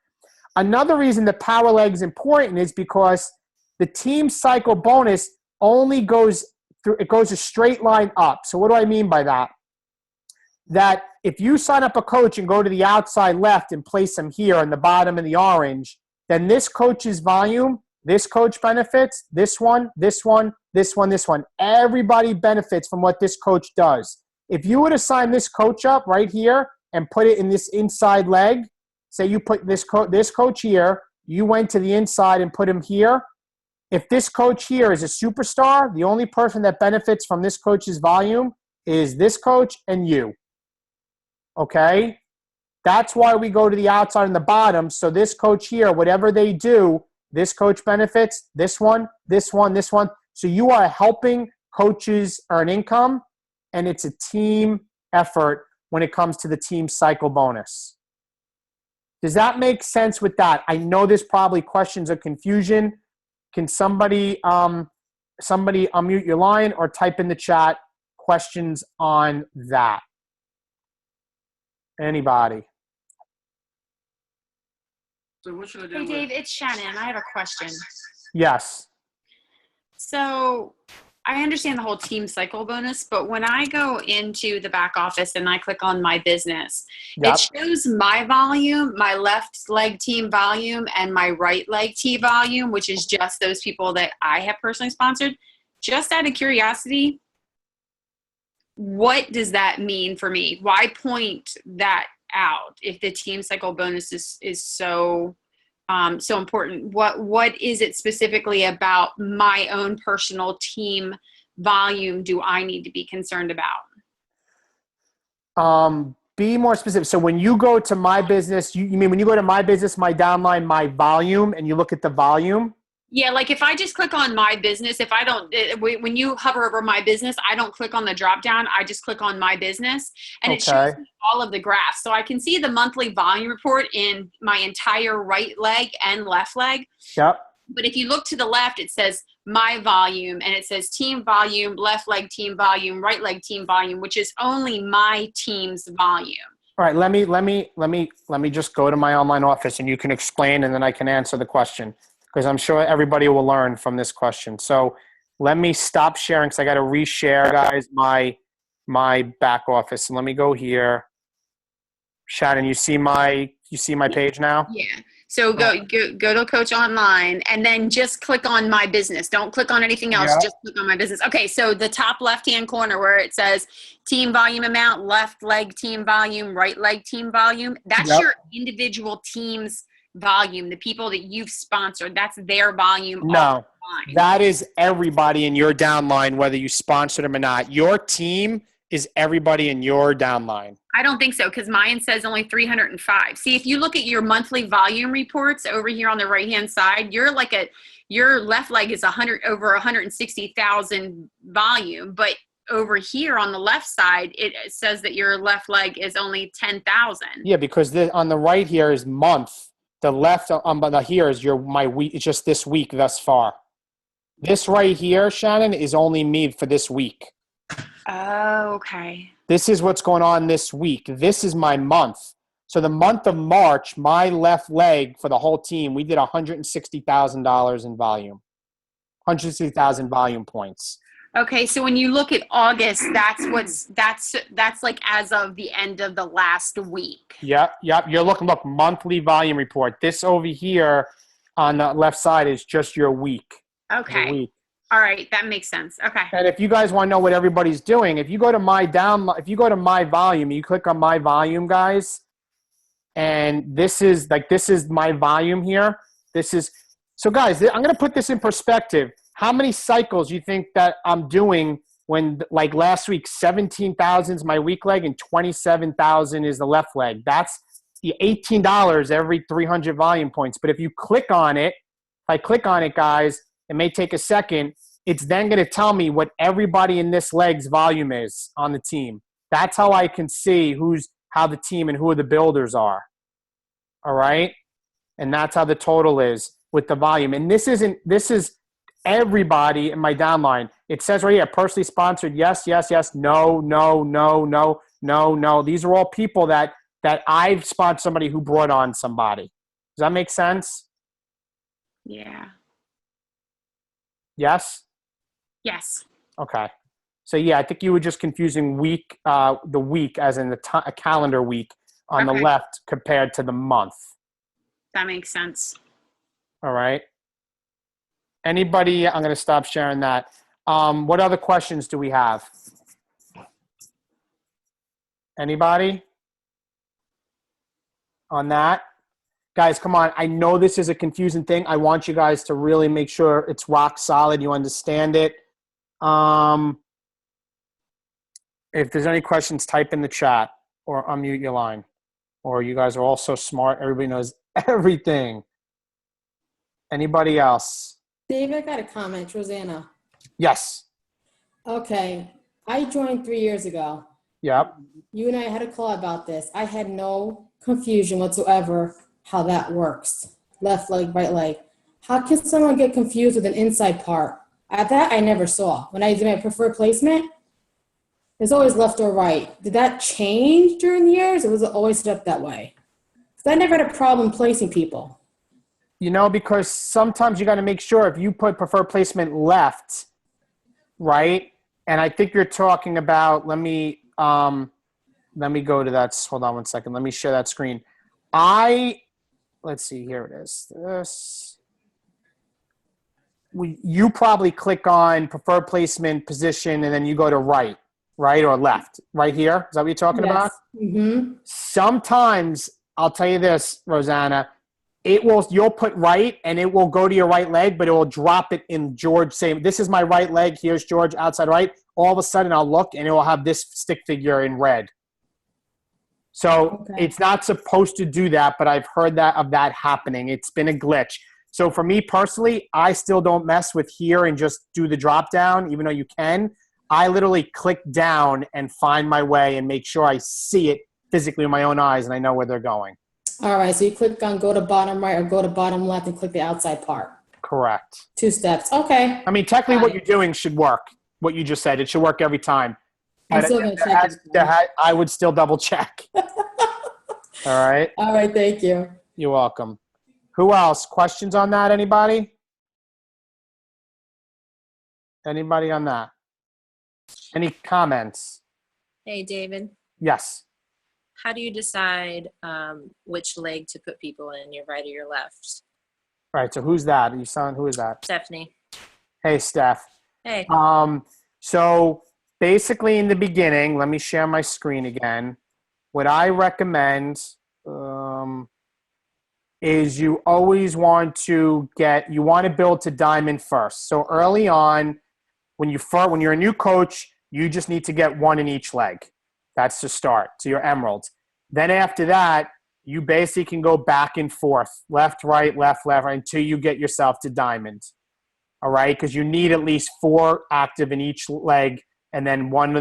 Another reason the power leg is important is because the team cycle bonus only goes through, it goes a straight line up. So what do I mean by that? That if you sign up a coach and go to the outside left and place them here on the bottom in the orange, then this coach's volume, this coach benefits, this one, this one, this one, this one. Everybody benefits from what this coach does. If you would assign this coach up right here and put it in this inside leg, say you put this coach here, you went to the inside and put him here. If this coach here is a superstar, the only person that benefits from this coach's volume is this coach and you. Okay? That's why we go to the outside and the bottom. So this coach here, whatever they do, this coach benefits, this one, this one, this one. So you are helping coaches earn income, and it's a team effort when it comes to the team cycle bonus. Does that make sense with that? I know there's probably questions or confusion. Can somebody unmute your line or type in the chat questions on that? Anybody? So what should I do? Hey, Dave, it's Shannon. I have a question. Yes. So I understand the whole team cycle bonus, but when I go into the back office and I click on my business, Yep. it shows my volume, my left leg team volume, and my right leg team volume, which is just those people that I have personally sponsored. Just out of curiosity, what does that mean for me? Why point that out if the team cycle bonus is so so important? What is it specifically about my own personal team volume do I need to be concerned about? Be more specific. So when you go to my business, you mean when you go to my business, my downline, my volume, and you look at the volume? Yeah, like if I just click on my business, if I don't, when you hover over my business, I don't click on the drop down. I just click on my business, and it shows me all of the graphs. So I can see the monthly volume report in my entire right leg and left leg. Yep. But if you look to the left, it says my volume, and it says team volume, left leg team volume, right leg team volume, which is only my team's volume. All right. Let me just go to my online office, and you can explain, and then I can answer the question, because I'm sure everybody will learn from this question. So let me stop sharing, because I got to reshare, guys, my back office. And let me go here. Shannon, you see my page now? Yeah. So go to Coach Online, and then just click on my business. Don't click on anything else. Yeah. Just click on my business. Okay. So the top left-hand corner where it says team volume amount, left leg team volume, right leg team volume, that's Yep. your individual team's volume. The people that you've sponsored, that's their volume. No, that is everybody in your downline, whether you sponsored them or not. Your team is everybody in your downline. I don't think so, because mine says only 305. See, if you look at your monthly volume reports over here on the right-hand side, your left leg is over 160,000 volume, but over here on the left side, it says that your left leg is only 10,000. Yeah, because on the right here is month. The left here is my week. It's just this week thus far. This right here, Shannon, is only me for this week. Oh, okay. This is what's going on this week. This is my month. So the month of March, my left leg for the whole team, we did $160,000 in volume. 160,000 volume points. Okay, so when you look at August, that's like as of the end of the last week. Yep. You're looking, monthly volume report. This over here on the left side is just your week. Okay. Week. All right, that makes sense. Okay. And if you guys want to know what everybody's doing, if you go to my volume, you click on my volume, guys, and this is my volume here. So guys, I'm going to put this in perspective. How many cycles you think that I'm doing when, like last week, 17,000 is my weak leg and 27,000 is the left leg? That's the $18 every 300 volume points. But if you click on it, guys, it may take a second. It's then going to tell me what everybody in this leg's volume is on the team. That's how I can see how the team and who the builders are. All right? And that's how the total is with the volume. And this is everybody in my downline. It says right here, personally sponsored, yes, no. These are all people that I've sponsored somebody who brought on somebody. Does that make sense? Yeah. Yes? Yes. Okay. So, yeah, I think you were just confusing the week as in a calendar week on the left compared to the month. That makes sense. All right. Anybody? I'm going to stop sharing that. What other questions do we have? Anybody on that? Guys, come on. I know this is a confusing thing. I want you guys to really make sure it's rock solid. You understand it. If there's any questions, type in the chat or unmute your line. Or you guys are all so smart. Everybody knows everything. Anybody else? Dave, I got a comment. Rosanna. Yes. Okay. I joined 3 years ago. Yep. You and I had a call about this. I had no confusion whatsoever how that works. Left leg, right leg. How can someone get confused with an inside part? At that, I never saw. When I did my preferred placement, it's always left or right. Did that change during the years, or was it always set up that way? Because I never had a problem placing people. Because sometimes you got to make sure if you put preferred placement left, right? And I think you're talking about, let me go to that. Hold on one second. Let me share that screen. Let's see, here it is. You probably click on preferred placement position and then you go to right or left. Right here? Is that what you're talking about? Mm-hmm. Sometimes, I'll tell you this, Rosanna, you'll put right and it will go to your right leg, but it will drop it in George saying, this is my right leg. Here's George outside right. All of a sudden I'll look and it will have this stick figure in red. So It's not supposed to do that, but I've heard of that happening. It's been a glitch. So for me personally, I still don't mess with here and just do the drop down, even though you can. I literally click down and find my way and make sure I see it physically with my own eyes and I know where they're going. All right, so you click on go to bottom right or go to bottom left and click the outside part. Correct. 2 steps. Okay. I mean, technically what you're doing should work. What you just said, it should work every time. I'm still going to check it. I would still double check. All right. All right, thank you. You're welcome. Who else? Questions on that, anybody? Anybody on that? Any comments? Hey, David. Yes. How do you decide which leg to put people in, your right or your left? All right, so who's that? Who is that? Stephanie. Hey, Steph. Hey. So basically in the beginning, let me share my screen again. What I recommend is you always want to build to diamond first. So early on, when you're a new coach, you just need to get one in each leg. That's the start. So you're emerald. Then after that, you basically can go back and forth, left, right, until you get yourself to diamond. All right? Because you need at least 4 active in each leg and then one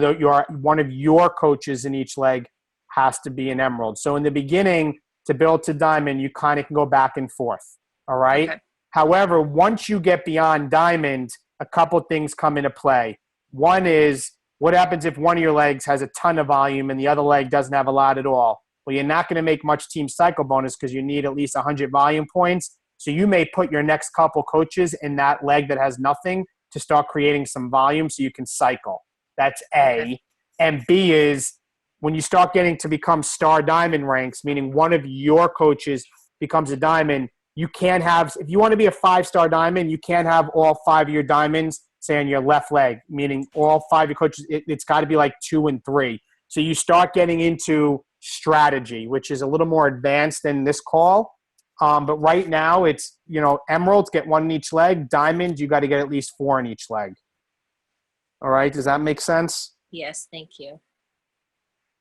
of your coaches in each leg has to be an emerald. So in the beginning, to build to diamond, you kind of can go back and forth. All right. Okay. However, once you get beyond diamond, a couple things come into play. One is, what happens if one of your legs has a ton of volume and the other leg doesn't have a lot at all? Well, you're not going to make much team cycle bonus because you need at least 100 volume points. So you may put your next couple coaches in that leg that has nothing to start creating some volume so you can cycle. That's A. Okay. And B is, when you start getting to become star diamond ranks, meaning one of your coaches becomes a diamond, you can't have, if you want to be a 5-star diamond, you can't have all 5 of your diamonds, say, on your left leg, meaning all 5 of your coaches, it's got to be like 2 and 3. So you start getting into strategy, which is a little more advanced than this call. But right now it's, emeralds get 1 in each leg. Diamonds, you got to get at least 4 in each leg. All right. Does that make sense? Yes, thank you.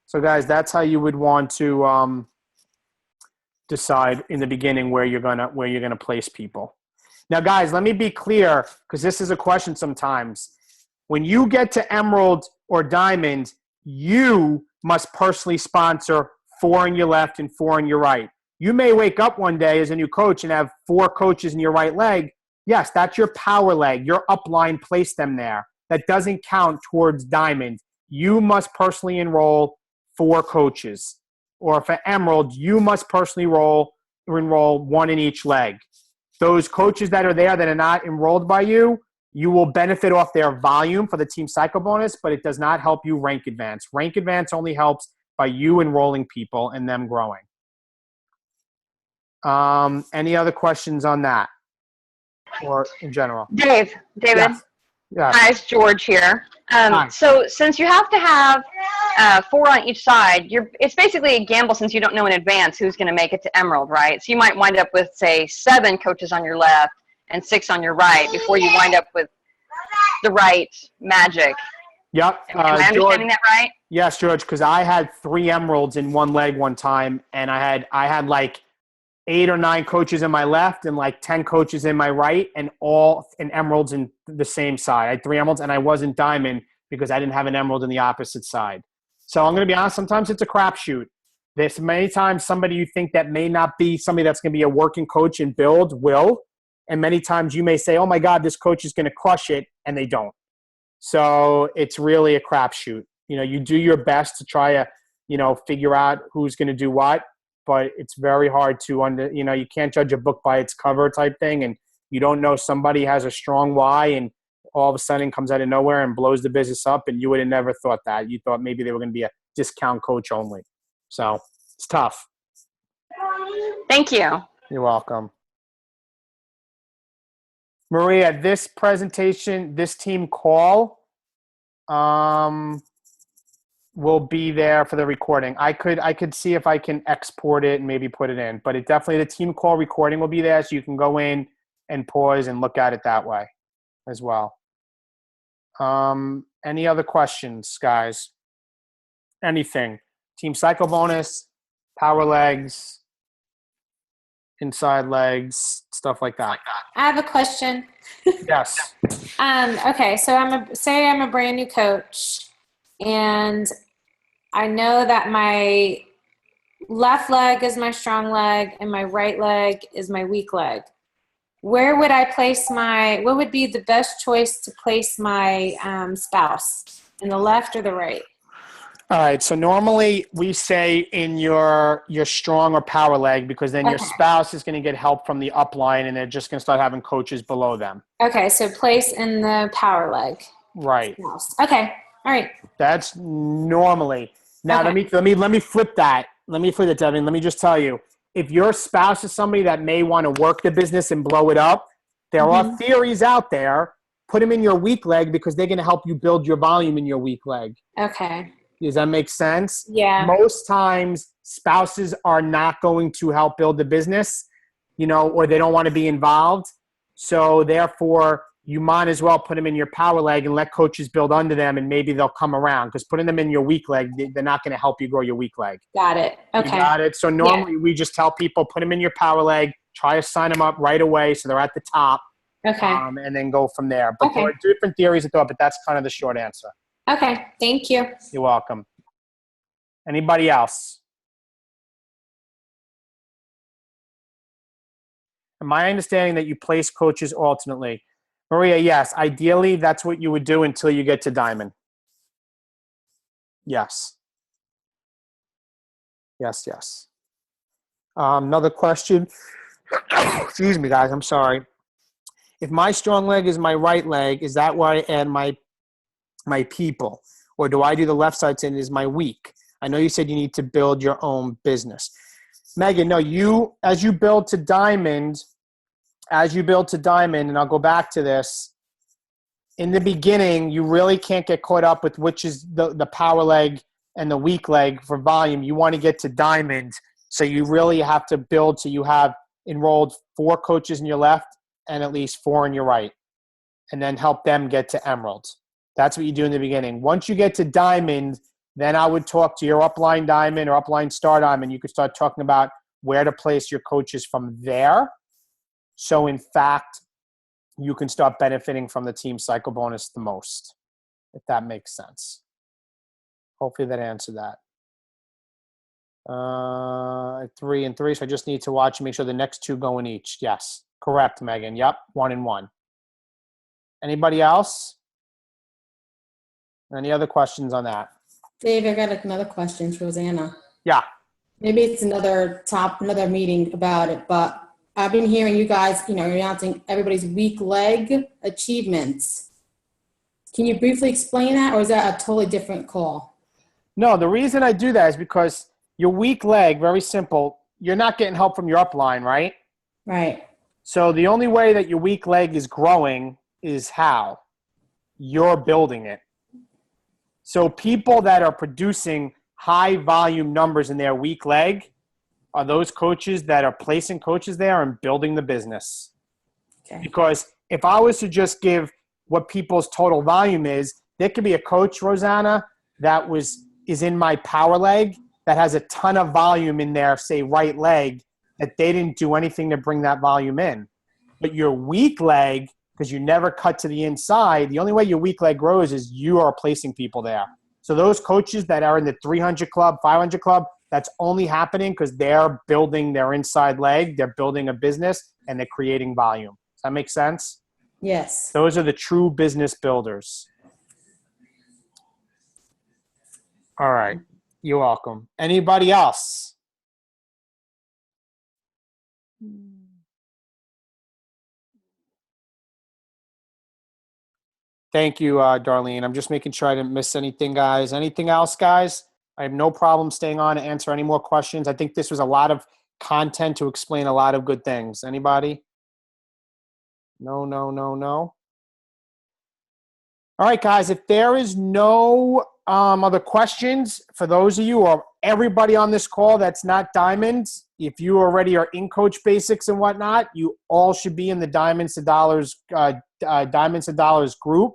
So guys, that's how you would want to decide in the beginning where you're gonna place people. Now, guys, let me be clear, because this is a question sometimes. When you get to emerald or diamond, you must personally sponsor 4 in your left and 4 in your right. You may wake up one day as a new coach and have 4 coaches in your right leg. Yes, that's your power leg. Your upline, place them there. That doesn't count towards diamond. You must personally enroll 4 coaches. Or for emerald, you must personally enroll 1 in each leg. Those coaches that are there that are not enrolled by you, you will benefit off their volume for the team cycle bonus, but it does not help you rank advance. Rank advance only helps by you enrolling people and them growing. Any other questions on that or in general? David. Yes. Yes. Hi, it's George here. Hi. So since you have to have 4 on each side, it's basically a gamble since you don't know in advance who's going to make it to emerald, right? So you might wind up with, say, 7 coaches on your left and 6 on your right before you wind up with the right magic. Yep. Am I understanding that right? Yes, George, because I had 3 emeralds in one leg one time, and I had like 8 or 9 coaches in my left and like 10 coaches in my right, and all in emeralds in the same side. I had 3 emeralds, and I wasn't diamond because I didn't have an emerald in the opposite side. So I'm going to be honest, sometimes it's a crapshoot. There's many times somebody you think that may not be somebody that's going to be a working coach and build will, and many times you may say, oh my God, this coach is going to crush it, and they don't. So it's really a crapshoot. You do your best to try to, figure out who's going to do what, but it's very hard to you can't judge a book by its cover type thing, and you don't know somebody has a strong why and all of a sudden comes out of nowhere and blows the business up, and you would have never thought that. You thought maybe they were going to be a discount coach only. So it's tough. Thank you. You're welcome. Maria, this presentation, this team call will be there for the recording. I could see if I can export it and maybe put it in, but the team call recording will be there, so you can go in and pause and look at it that way as well. Any other questions, guys? Anything? Team cycle bonus, power legs, inside legs, stuff like that. I have a question. Yes. Okay, so I'm a brand new coach, and I know that my left leg is my strong leg and my right leg is my weak leg. Where would I place what would be the best choice to place my spouse, in the left or the right? All right, so normally we say in your strong or power leg, because then your spouse is going to get help from the upline and they're just going to start having coaches below them. Okay, so place in the power leg. Right. Spouse. Okay, all right. That's normally. Now let me flip that. Let me flip it, Devin. Let me just tell you, if your spouse is somebody that may want to work the business and blow it up, there are theories out there. Put them in your weak leg because they're going to help you build your volume in your weak leg. Okay. Does that make sense? Yeah. Most times spouses are not going to help build the business, or they don't want to be involved. So therefore, you might as well put them in your power leg and let coaches build under them, and maybe they'll come around, because putting them in your weak leg, they're not going to help you grow your weak leg. Got it. Okay. You got it. So normally we just tell people, put them in your power leg, try to sign them up right away so they're at the top. Okay. And then go from there. But there are different theories of thought, but that's kind of the short answer. Okay, thank you. You're welcome. Anybody else? My understanding that you place coaches alternately. Maria, yes. Ideally, that's what you would do until you get to Diamond. Yes. Yes, yes. Another question. Excuse me, guys. I'm sorry. If my strong leg is my right leg, is that where I add my people? Or do I do the left side and is my weak? I know you said you need to build your own business. Megan, no, as you build to Diamond, and I'll go back to this, in the beginning, you really can't get caught up with which is the power leg and the weak leg for volume. You want to get to Diamond, so you really have to build so you have enrolled 4 coaches in your left and at least 4 in your right, and then help them get to Emerald. That's what you do in the beginning. Once you get to Diamond, then I would talk to your upline Diamond or upline Star Diamond. You could start talking about where to place your coaches from there. So, in fact, you can start benefiting from the team cycle bonus the most, if that makes sense. Hopefully that answered that. 3 and 3, so I just need to watch and make sure the next 2 go in each. Yes, correct, Megan. Yep, 1 and 1. Anybody else? Any other questions on that? Dave, I got another question, Rosanna. Yeah. Maybe it's another meeting about it, but I've been hearing you guys, you're announcing everybody's weak leg achievements. Can you briefly explain that, or is that a totally different call? No, the reason I do that is because your weak leg, very simple, you're not getting help from your upline, right? Right. So the only way that your weak leg is growing is how? You're building it. So people that are producing high volume numbers in their weak leg are those coaches that are placing coaches there and building the business. Okay. Because if I was to just give what people's total volume is, there could be a coach, Rosanna, that is in my power leg that has a ton of volume in their, say, right leg, that they didn't do anything to bring that volume in. But your weak leg, because you never cut to the inside, the only way your weak leg grows is you are placing people there. So those coaches that are in the 300 club, 500 club, that's only happening because they're building their inside leg, they're building a business, and they're creating volume. Does that make sense? Yes. Those are the true business builders. All right. You're welcome. Anybody else? Thank you, Darlene. I'm just making sure I didn't miss anything, guys. Anything else, guys? I have no problem staying on to answer any more questions. I think this was a lot of content to explain a lot of good things. Anybody? No, no, no, no. All right, guys. If there is no other questions for those of you or everybody on this call that's not Diamonds, if you already are in Coach Basics and whatnot, you all should be in the Diamonds to Dollars group.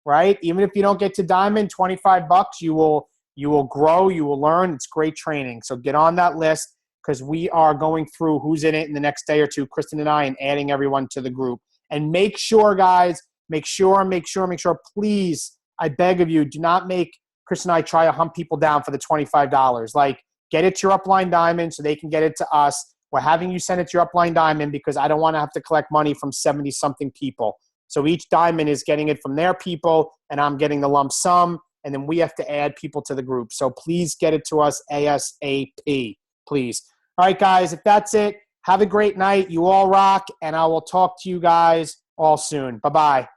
Right? Even if you don't get to Diamond, $25, you will grow, you will learn. It's great training. So get on that list because we are going through who's in it in the next day or two, Kristen and I, and adding everyone to the group. And make sure, guys, make sure, please, I beg of you, do not make Kristen and I try to hunt people down for the $25. Like, get it to your upline Diamond so they can get it to us. We're having you send it to your upline Diamond because I don't want to have to collect money from 70-something people. So each Diamond is getting it from their people, and I'm getting the lump sum, and then we have to add people to the group. So please get it to us ASAP, please. All right, guys, if that's it, have a great night. You all rock, and I will talk to you guys all soon. Bye-bye.